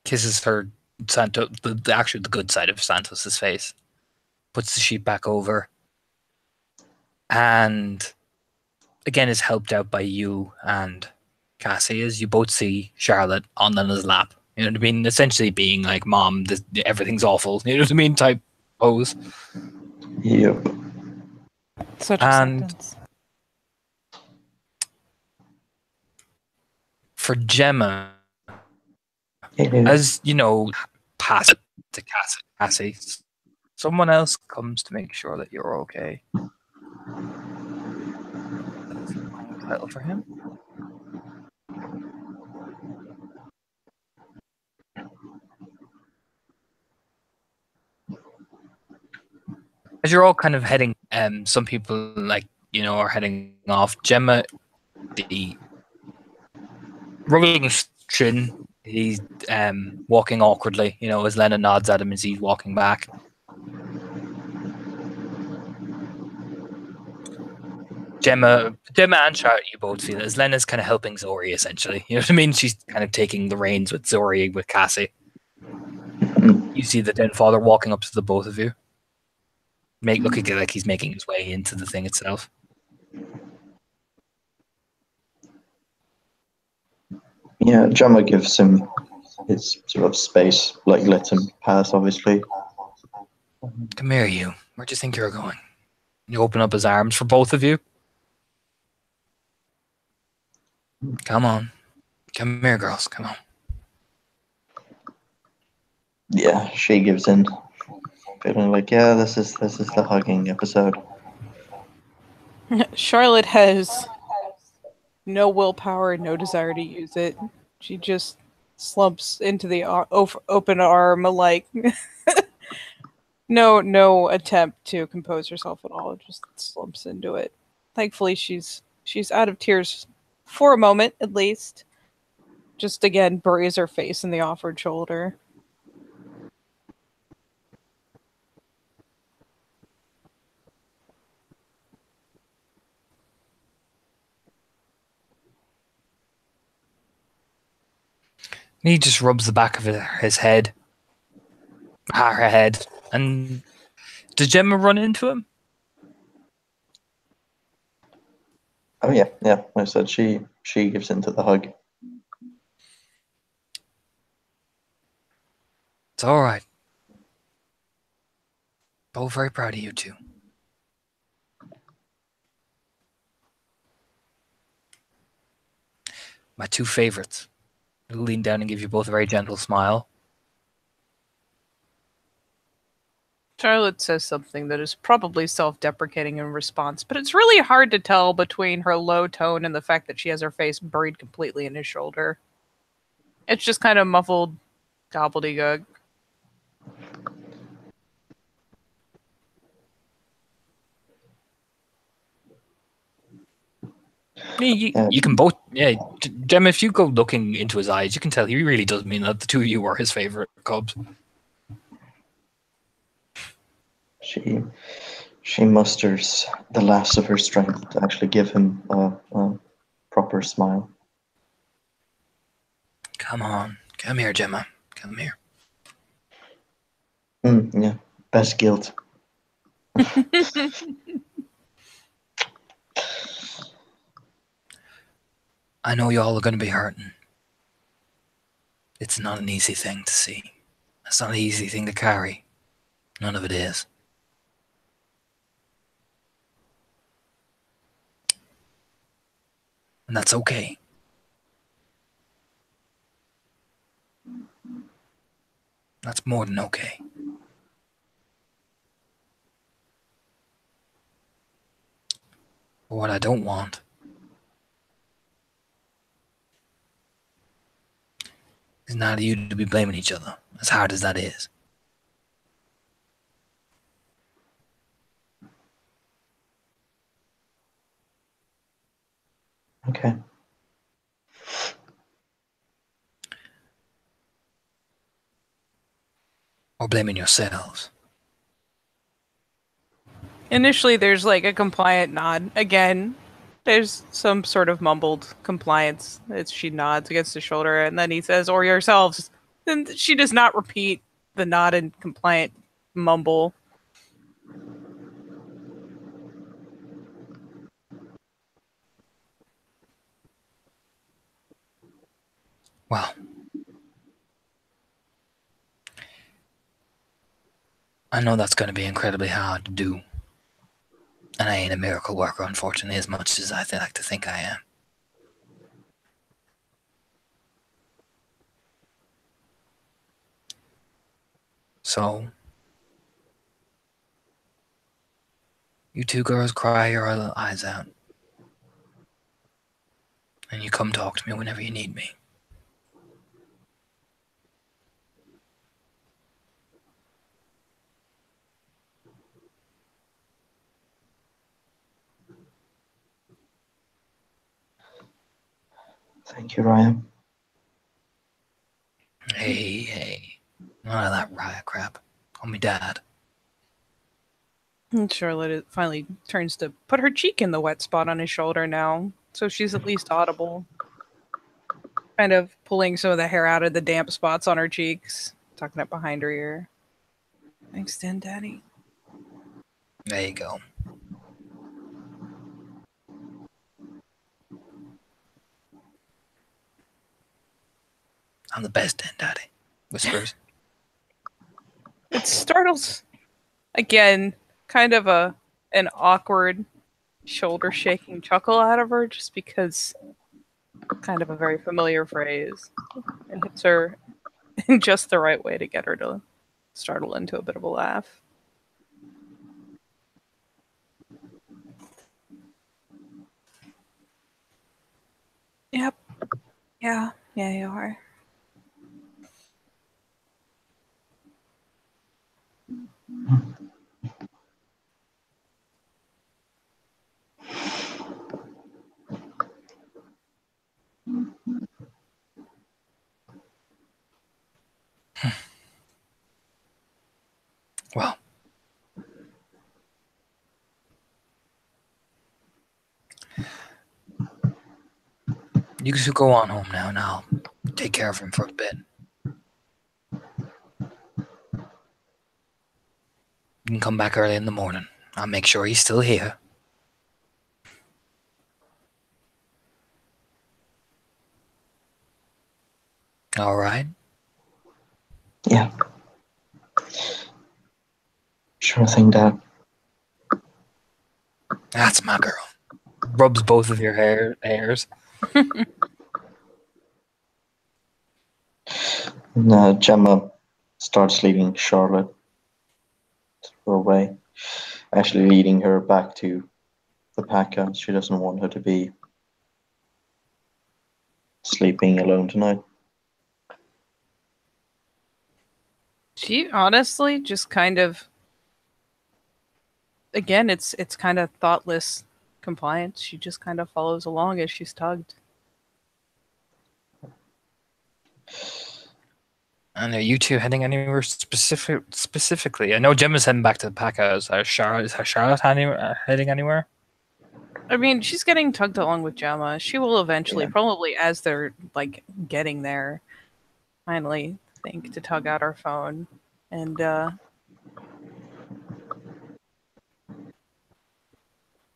kisses her the good side of Santos's face, puts the sheet back over, and again is helped out by you and Cassie as you both see Charlotte on Lena's lap. You know what I mean? Essentially being like, "Mom, everything's awful." You know what I mean? Type pose. Yep. Such And acceptance. for Gemma, It is. as you know, pass it to Cassie. Someone else comes to make sure that you're okay. That's the wrong title for him. As you're all kind of heading, some people are heading off. Gemma, the rubbing his chin, he's walking awkwardly. As Lena nods at him as he's walking back. Gemma and Charlotte, you both feel as Lena's kind of helping Zori essentially. You know what I mean? She's kind of taking the reins with Zori with Cassie. You see the Den Father walking up to the both of you. Looking like he's making his way into the thing itself. Yeah, Gemma gives him his sort of space, lets him pass, obviously. Come here, you. Where do you think you're going? You open up his arms for both of you. Come on. Come here, girls. Come on. Yeah, she gives in. Feeling like, yeah, this is the hugging episode. Charlotte has no willpower, no desire to use it. She just slumps into the open arm, like no attempt to compose herself at all. Just slumps into it. Thankfully, she's out of tears for a moment, at least. Just again buries her face in the offered shoulder. He just rubs the back of his head, her head, and does Gemma run into him? Oh yeah. I said she gives into the hug. It's all right. Both very proud of you two. My two favorites. I'll lean down and give you both a very gentle smile. Charlotte says something that is probably self-deprecating in response, but it's really hard to tell between her low tone and the fact that she has her face buried completely in his shoulder. It's just kind of muffled gobbledygook. You can both, yeah. Gemma, if you go looking into his eyes, you can tell he really does mean that the two of you were his favorite Cubs. She musters the last of her strength to actually give him a proper smile. Come on. Come here, Gemma. Come here. Yeah, best guilt. I know y'all are going to be hurting. It's not an easy thing to see. It's not an easy thing to carry. None of it is. And that's okay. That's more than okay. But what I don't want is not you to be blaming each other, as hard as that is. Okay. Or blaming yourselves. Initially, there's like a compliant nod. Again, There's some sort of mumbled compliance as she nods against his shoulder, and then he says, "Or yourselves." And she does not repeat the nod and compliant mumble. Well, I know that's going to be incredibly hard to do. And I ain't a miracle worker, unfortunately, as much as I like to think I am. So, you two girls cry your eyes out. And you come talk to me whenever you need me. Thank you, Ryan. Hey. None of that riot crap. Call me Dad. And Charlotte finally turns to put her cheek in the wet spot on his shoulder now, so she's at least audible. Kind of pulling some of the hair out of the damp spots on her cheeks, tucking it behind her ear. Thanks, Daddy. There you go. I'm the best Daddy. Whispers. It startles, again, kind of an awkward shoulder shaking chuckle out of her, just because kind of a very familiar phrase. It hits her in just the right way to get her to startle into a bit of a laugh. Yep. Yeah, you are. Well. You two go on home now, and I'll take care of him for a bit. You can come back early in the morning. I'll make sure he's still here. All right? Yeah. Sure thing, Dad. That's my girl. Rubs both of your hairs. And Gemma starts leading Charlotte away, actually leading her back to the pack house. She doesn't want her to be sleeping alone tonight. She honestly just kind of, again, it's kind of thoughtless compliance. She just kind of follows along as she's tugged. And are you two heading anywhere specifically? I know Gemma's heading back to the pack house. Is Charlotte heading anywhere? I mean, she's getting tugged along with Gemma. She will eventually, probably as they're like getting there, finally think to tug out her phone. And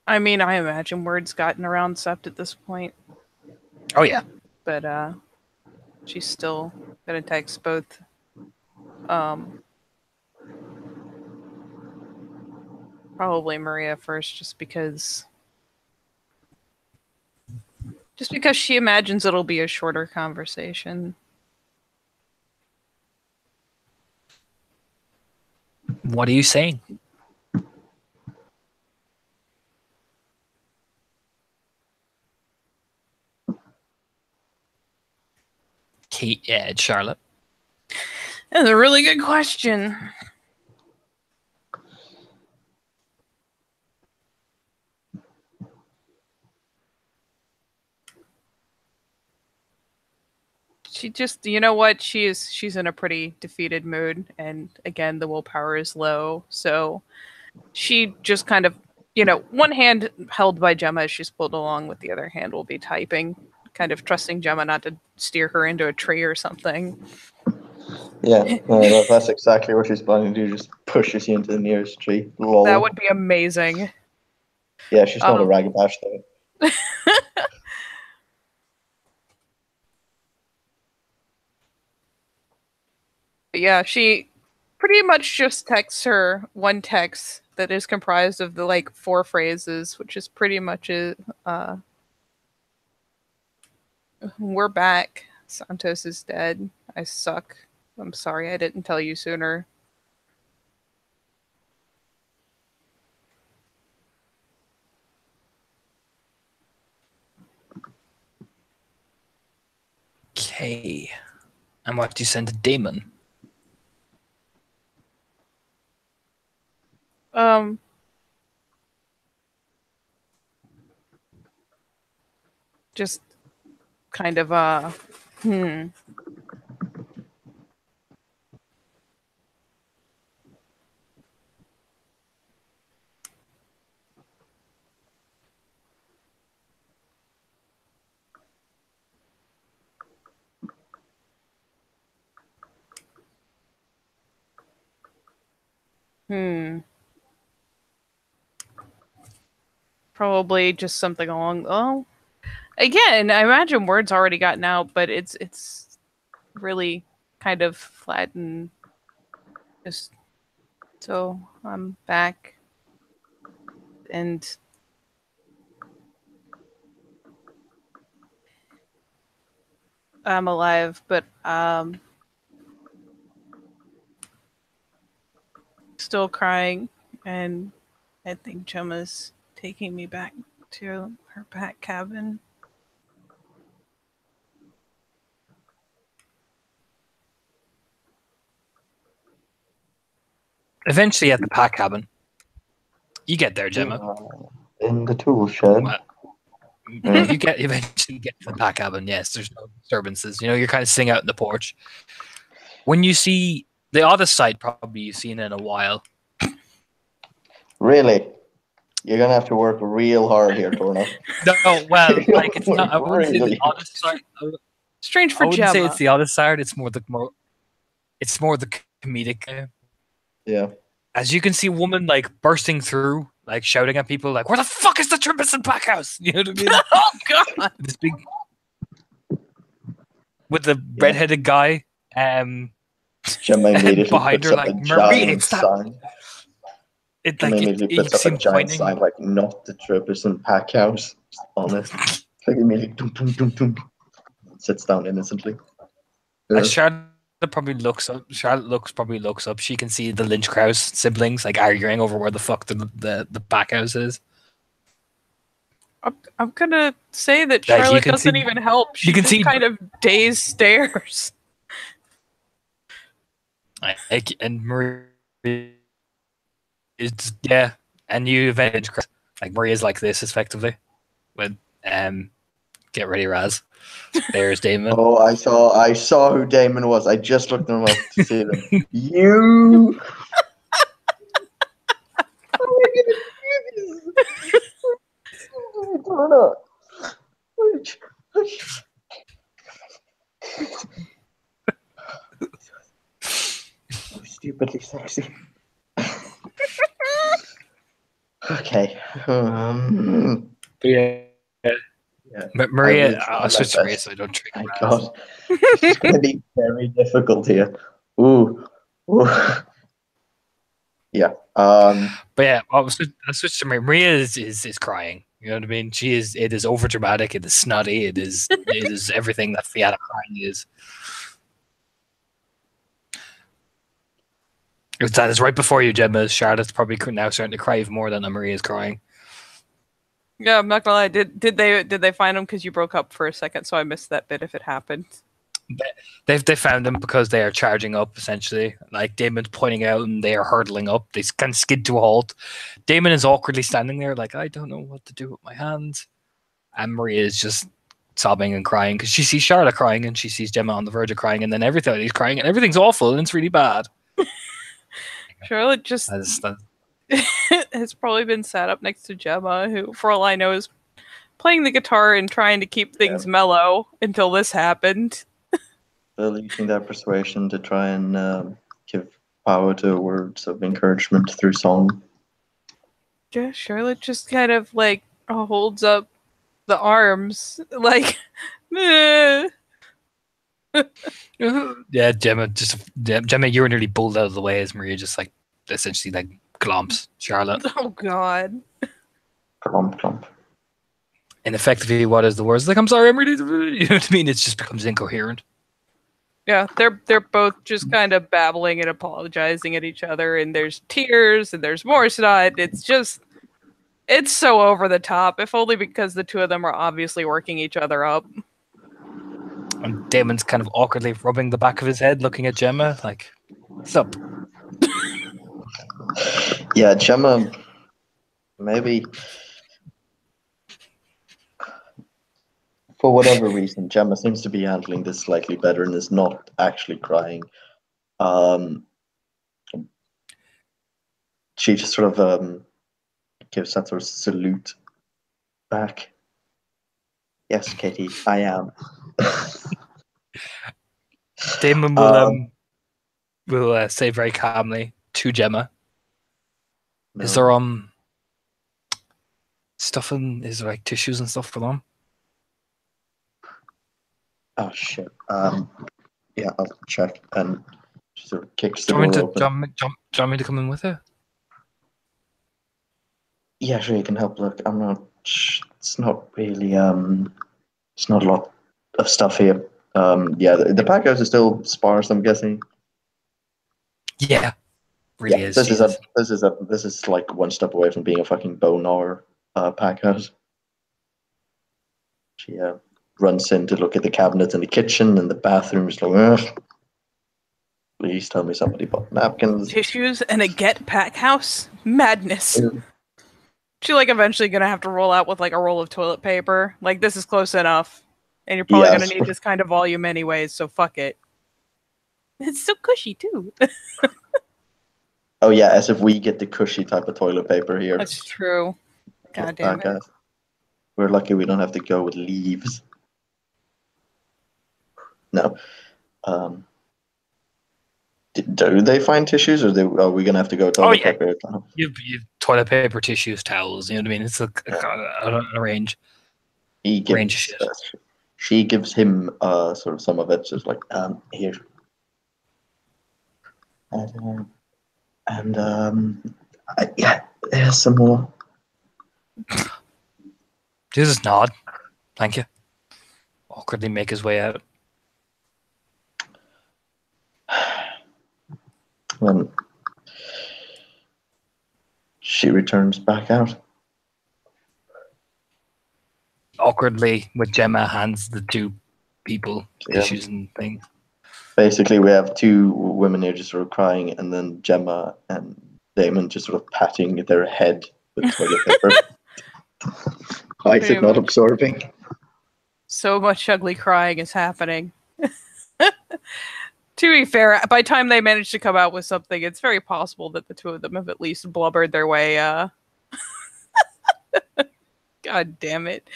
I mean, I imagine word's gotten around Sept at this point. Oh yeah. But she's still gonna text both probably Maria first, just because she imagines it'll be a shorter conversation. What are you saying? Charlotte. That's a really good question. She just, you know what? She's in a pretty defeated mood, and again, the willpower is low, so she just kind of one hand held by Gemma as she's pulled along, with the other hand will be typing, kind of trusting Gemma not to steer her into a tree or something. Yeah, that's exactly what she's planning to do. Just pushes you into the nearest tree. Lol. That would be amazing. Yeah, she's not a ragabash though. Yeah, she pretty much just texts her one text that is comprised of the 4 phrases, which is pretty much it. We're back. Santos is dead. I suck. I'm sorry I didn't tell you sooner. Okay. And what do you send to Damon? Just kind of probably just something along. Again, I imagine word's already gotten out, but it's really kind of flat and just so I'm back and I'm alive, but still crying, and I think Gemma's taking me back to her back cabin. Eventually at the pack cabin. You get there, Gemma. In the tool shed. Well, you eventually get to the pack cabin, yes. There's no disturbances. You're kind of sitting out in the porch. When you see the oddest sight probably you've seen in a while. Really? You're going to have to work real hard here, Torno. No, well, it's not. I wouldn't say the oddest sight. Strange for Gemma. I wouldn't say it's the oddest sight. It's more the comedic. Yeah. As you can see, a woman bursting through, shouting at people, where the fuck is the Trimberson pack house? You know what I mean? Oh god! This big with the redheaded guy. Gemma immediately behind puts her, up a Marie, giant sign. It immediately puts up a giant sign not the Trimberson pack house on it. Immediately dum, dum, dum, dum, sits down innocently. As Charlotte probably looks up. She can see the Lynch Krause siblings arguing over where the fuck the back house is. I'm gonna say that Charlotte doesn't even help. She just kind of dazed stares. And Marie is and you eventually Marie is like this effectively. With get ready, Raz. There's Damon. Oh, I saw who Damon was. I just looked him up to see them. You. Stupidly sexy. Okay. Yeah. Maria, I'll switch to Maria so I don't trick. My God, it's going to be very difficult here. Ooh. Yeah. But yeah, I'll switch to Maria. Maria is crying. You know what I mean? It is over dramatic. It is snotty. It is everything that Fianna crying is. That is right before you, Gemma. Charlotte's probably now starting to cry even more than Maria is crying. Yeah, I'm not gonna lie. Did they find him because you broke up for a second? So I missed that bit if it happened. They found him because they are charging up essentially. Damon's pointing out, and they are hurtling up. They kind of skid to a halt. Damon is awkwardly standing there, I don't know what to do with my hands. And Maria is just sobbing and crying because she sees Charlotte crying, and she sees Gemma on the verge of crying, and then everybody's crying, and everything's awful, and it's really bad. Charlotte just has probably been sat up next to Gemma, who, for all I know, is playing the guitar and trying to keep things mellow until this happened. Still using that persuasion to try and give power to words of encouragement through song. Yeah, Charlotte just kind of like holds up the arms, like, meh. Yeah, Gemma, you were nearly bowled out of the way as Maria just like essentially like glomps Charlotte. Oh god. Clump, clump. And effectively, what is the words? Like, I'm sorry, I'm really, you know what I mean? It just becomes incoherent. Yeah, they're both just kind of babbling and apologizing at each other, and there's tears and there's more snot. It's so over the top, if only because the two of them are obviously working each other up. And Damon's kind of awkwardly rubbing the back of his head, looking at Gemma, like, what's up? Yeah, Gemma, maybe for whatever reason, Gemma seems to be handling this slightly better and is not actually crying. She just sort of gives that sort of salute back. Yes, Katie, I am. Damon will say very calmly to Gemma, No. is there stuff in, is there like tissues and stuff for them? Oh shit. Yeah, I'll check. And she sort of kicks the Do you door want open. me to come in with her? Yeah, sure, you can help look. I'm not. It's not really. It's not a lot of stuff here. Yeah, the pack house is still sparse. I'm guessing. Yeah, really Yeah, is. this is like one step away from being a fucking bonar pack house. She runs in to look at the cabinets in the kitchen and the bathrooms. Like, ugh. Please tell me somebody bought napkins. Tissues and a get pack house? Madness. She like eventually gonna have to roll out with like a roll of toilet paper. Like, this is close enough. And you're probably gonna need this kind of volume anyways, so fuck it. It's so cushy too. Oh yeah, as if we get the cushy type of toilet paper here. That's true. God damn it. We're lucky we don't have to go with leaves. No. Do they find tissues, or are we gonna have to go toilet paper? You've toilet paper, tissues, towels. You know what I mean? It's a range. She gives him sort of some of it, just like here, and yeah, there's some more. Jesus, nod. Thank you. Awkwardly make his way out. When she returns back out. Awkwardly, with Gemma, hands the two people tissues and things. Basically, we have two women here just sort of crying, and then Gemma and Damon just sort of patting their head with toilet paper. Why is it not absorbing? So much ugly crying is happening. To be fair, by the time they manage to come out with something, it's very possible that the two of them have at least blubbered their way. God damn it.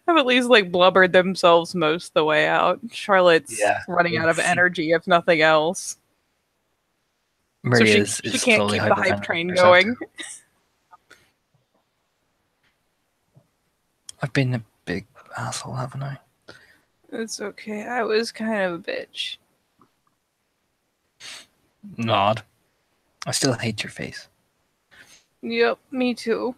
Have at least like blubbered themselves most of the way out. Charlotte's running out of energy, if nothing else. Maria so she can't keep the hype train going. I've been a big asshole, haven't I? It's okay. I was kind of a bitch. Nod. I still hate your face. Yep, me too.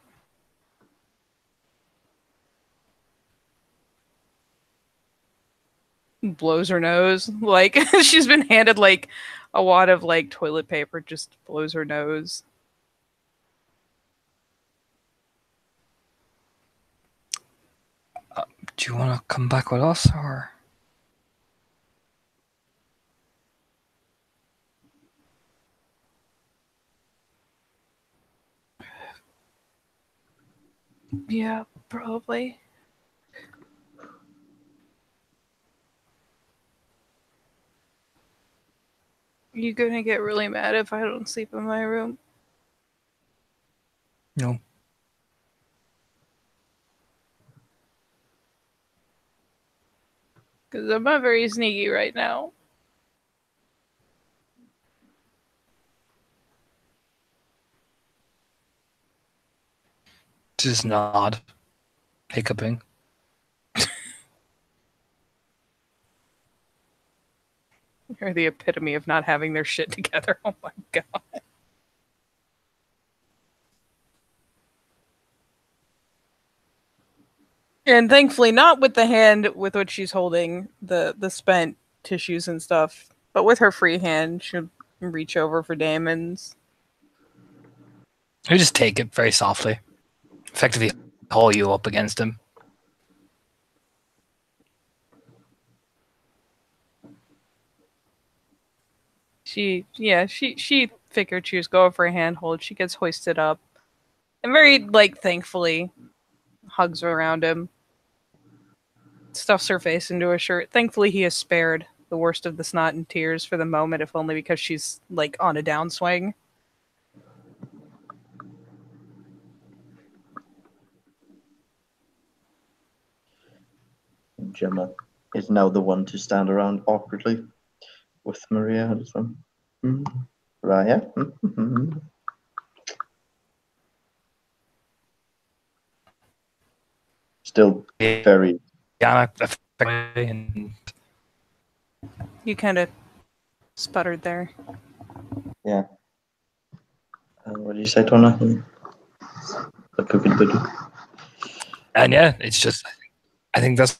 Blows her nose. Like, she's been handed like a wad of like toilet paper, just blows her nose. Do you want to come back with us, or? Yeah, probably. You gonna get really mad if I don't sleep in my room? No. Because I'm not very sneaky right now. Just nod. Hiccuping. They're the epitome of not having their shit together. Oh my god. And thankfully not with the hand with which she's holding the spent tissues and stuff, but with her free hand, she'll reach over for Damon's. You just take it very softly. Effectively haul you up against him. She figured she was going for a handhold. She gets hoisted up. And very, like, thankfully, hugs around him. Stuffs her face into a shirt. Thankfully, he is spared the worst of the snot and tears for the moment, if only because she's, like, on a downswing. Gemma is now the one to stand around awkwardly with Maria. Raya. Still very. Yeah, and You kind of sputtered there. Yeah. What did you say, Tona? and yeah, it's just. I think that's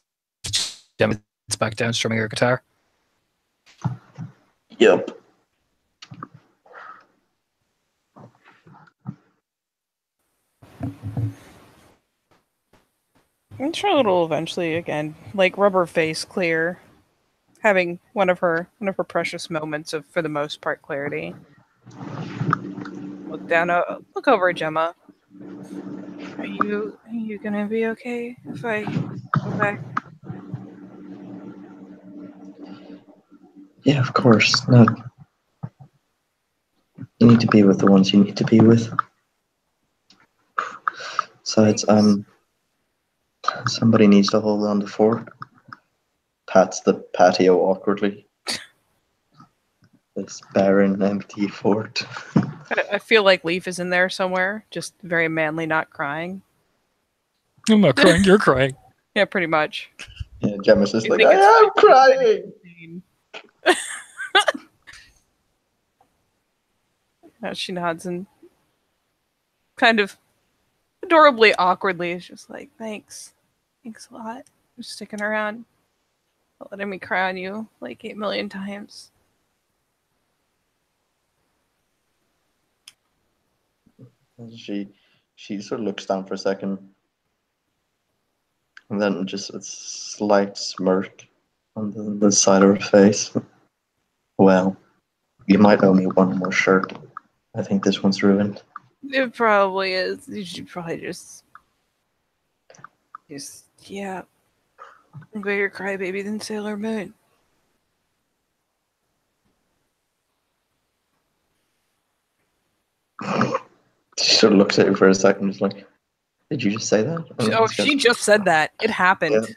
Gemma's back down strumming her guitar. Yep. I'm sure it'll eventually, again, like, rub her face clear, having one of her precious moments of, for the most part, clarity. Look over at Gemma. Are you gonna be okay if I go back? Yeah, of course. No. You need to be with the ones you need to be with. Besides, somebody needs to hold on the fort. Pats the patio awkwardly. This barren, empty fort. I feel like Leaf is in there somewhere, just very manly, not crying. I'm not crying, you're crying. Yeah, pretty much. Yeah, Gemma's just You like, think I it's am crying! She nods and kind of adorably awkwardly is just like, thanks a lot for sticking around, for letting me cry on you like 8 million times. And she sort of looks down for a second, and then just a slight smirk on the side of her face. Well, you might owe me one more shirt. I think this one's ruined. It probably is. You should probably just yeah. I'm bigger crybaby than Sailor Moon. She sort of looks at you for a second, just like, did you just say that? Oh, she just said that. It happened. Yeah.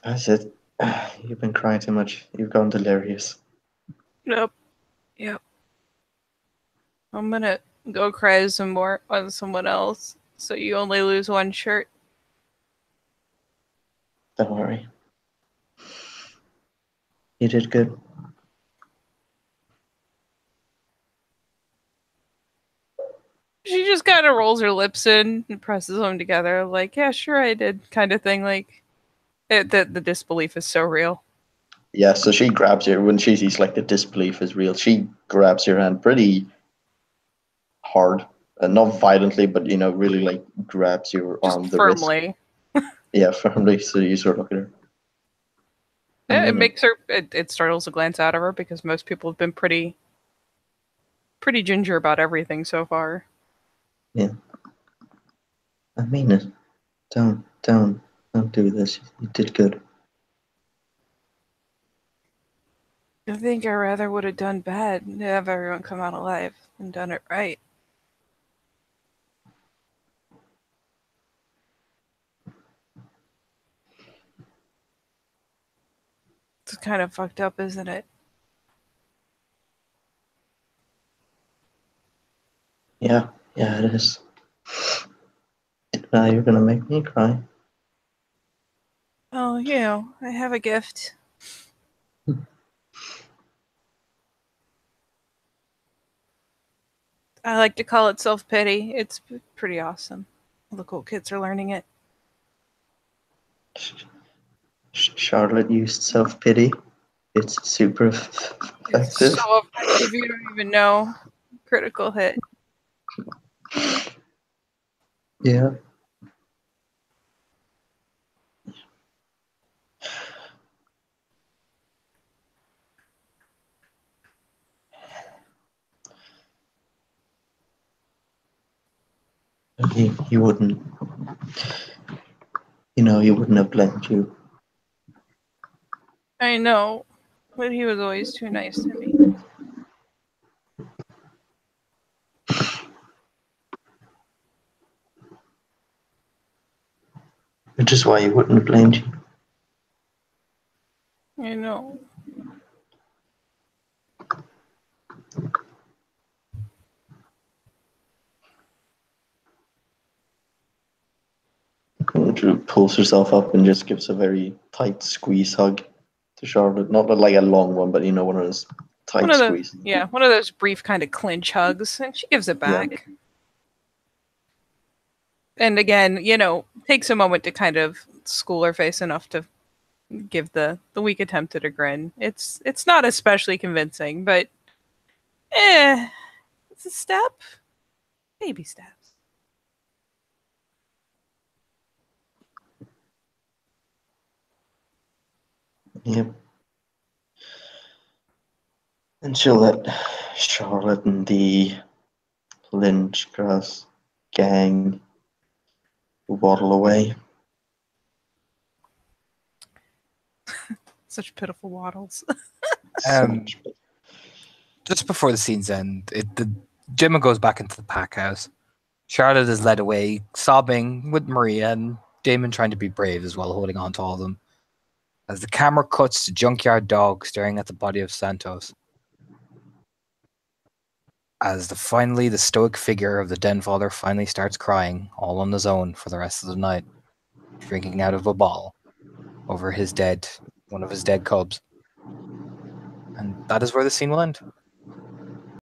That's it. You've been crying too much. You've gone delirious. Yep. I'm gonna go cry some more on someone else, so you only lose one shirt. Don't worry. You did good. She just kind of rolls her lips in and presses them together, like, yeah, sure I did, kind of thing. Like, the disbelief is so real. Yeah, so she grabs you when she sees like the disbelief is real. She grabs your hand pretty hard, not violently, but really like grabs your Just arm, the wrist. firmly. Yeah, firmly. So you sort of look at her. Yeah, it makes her. It startles a glance out of her because most people have been pretty ginger about everything so far. Yeah. I mean it. Don't do this. You did good. I think I rather would have done bad and have everyone come out alive than done it right. It's kind of fucked up, isn't it? Yeah, it is. Now you're gonna make me cry. Oh, I have a gift. I like to call it self-pity. It's pretty awesome. All the cool kids are learning it. Charlotte used self-pity. It's super It's effective. so effective, you don't even know. Critical hit. Yeah. He wouldn't, he wouldn't have blamed you. I know, but he was always too nice to me. Which is why he wouldn't have blamed you. I know. Drew pulls herself up and just gives a very tight squeeze hug to Charlotte. Not like a long one, but one of those tight squeezes. One of those brief kind of clinch hugs, and she gives it back. Yeah. And again, takes a moment to kind of school her face enough to give the weak attempt at a grin. It's not especially convincing, but it's a step. Baby steps. Yep. And she'll let Charlotte and the Lynchgrass gang waddle away. Such pitiful waddles. Just before the scenes end, Gemma goes back into the pack house. Charlotte is led away, sobbing, with Maria, and Damon trying to be brave as well, holding on to all of them. As the camera cuts to Junkyard Dog staring at the body of Santos. As the stoic figure of the Den Father finally starts crying, all on his own for the rest of the night, drinking out of a bottle over one of his dead cubs. And that is where the scene will end.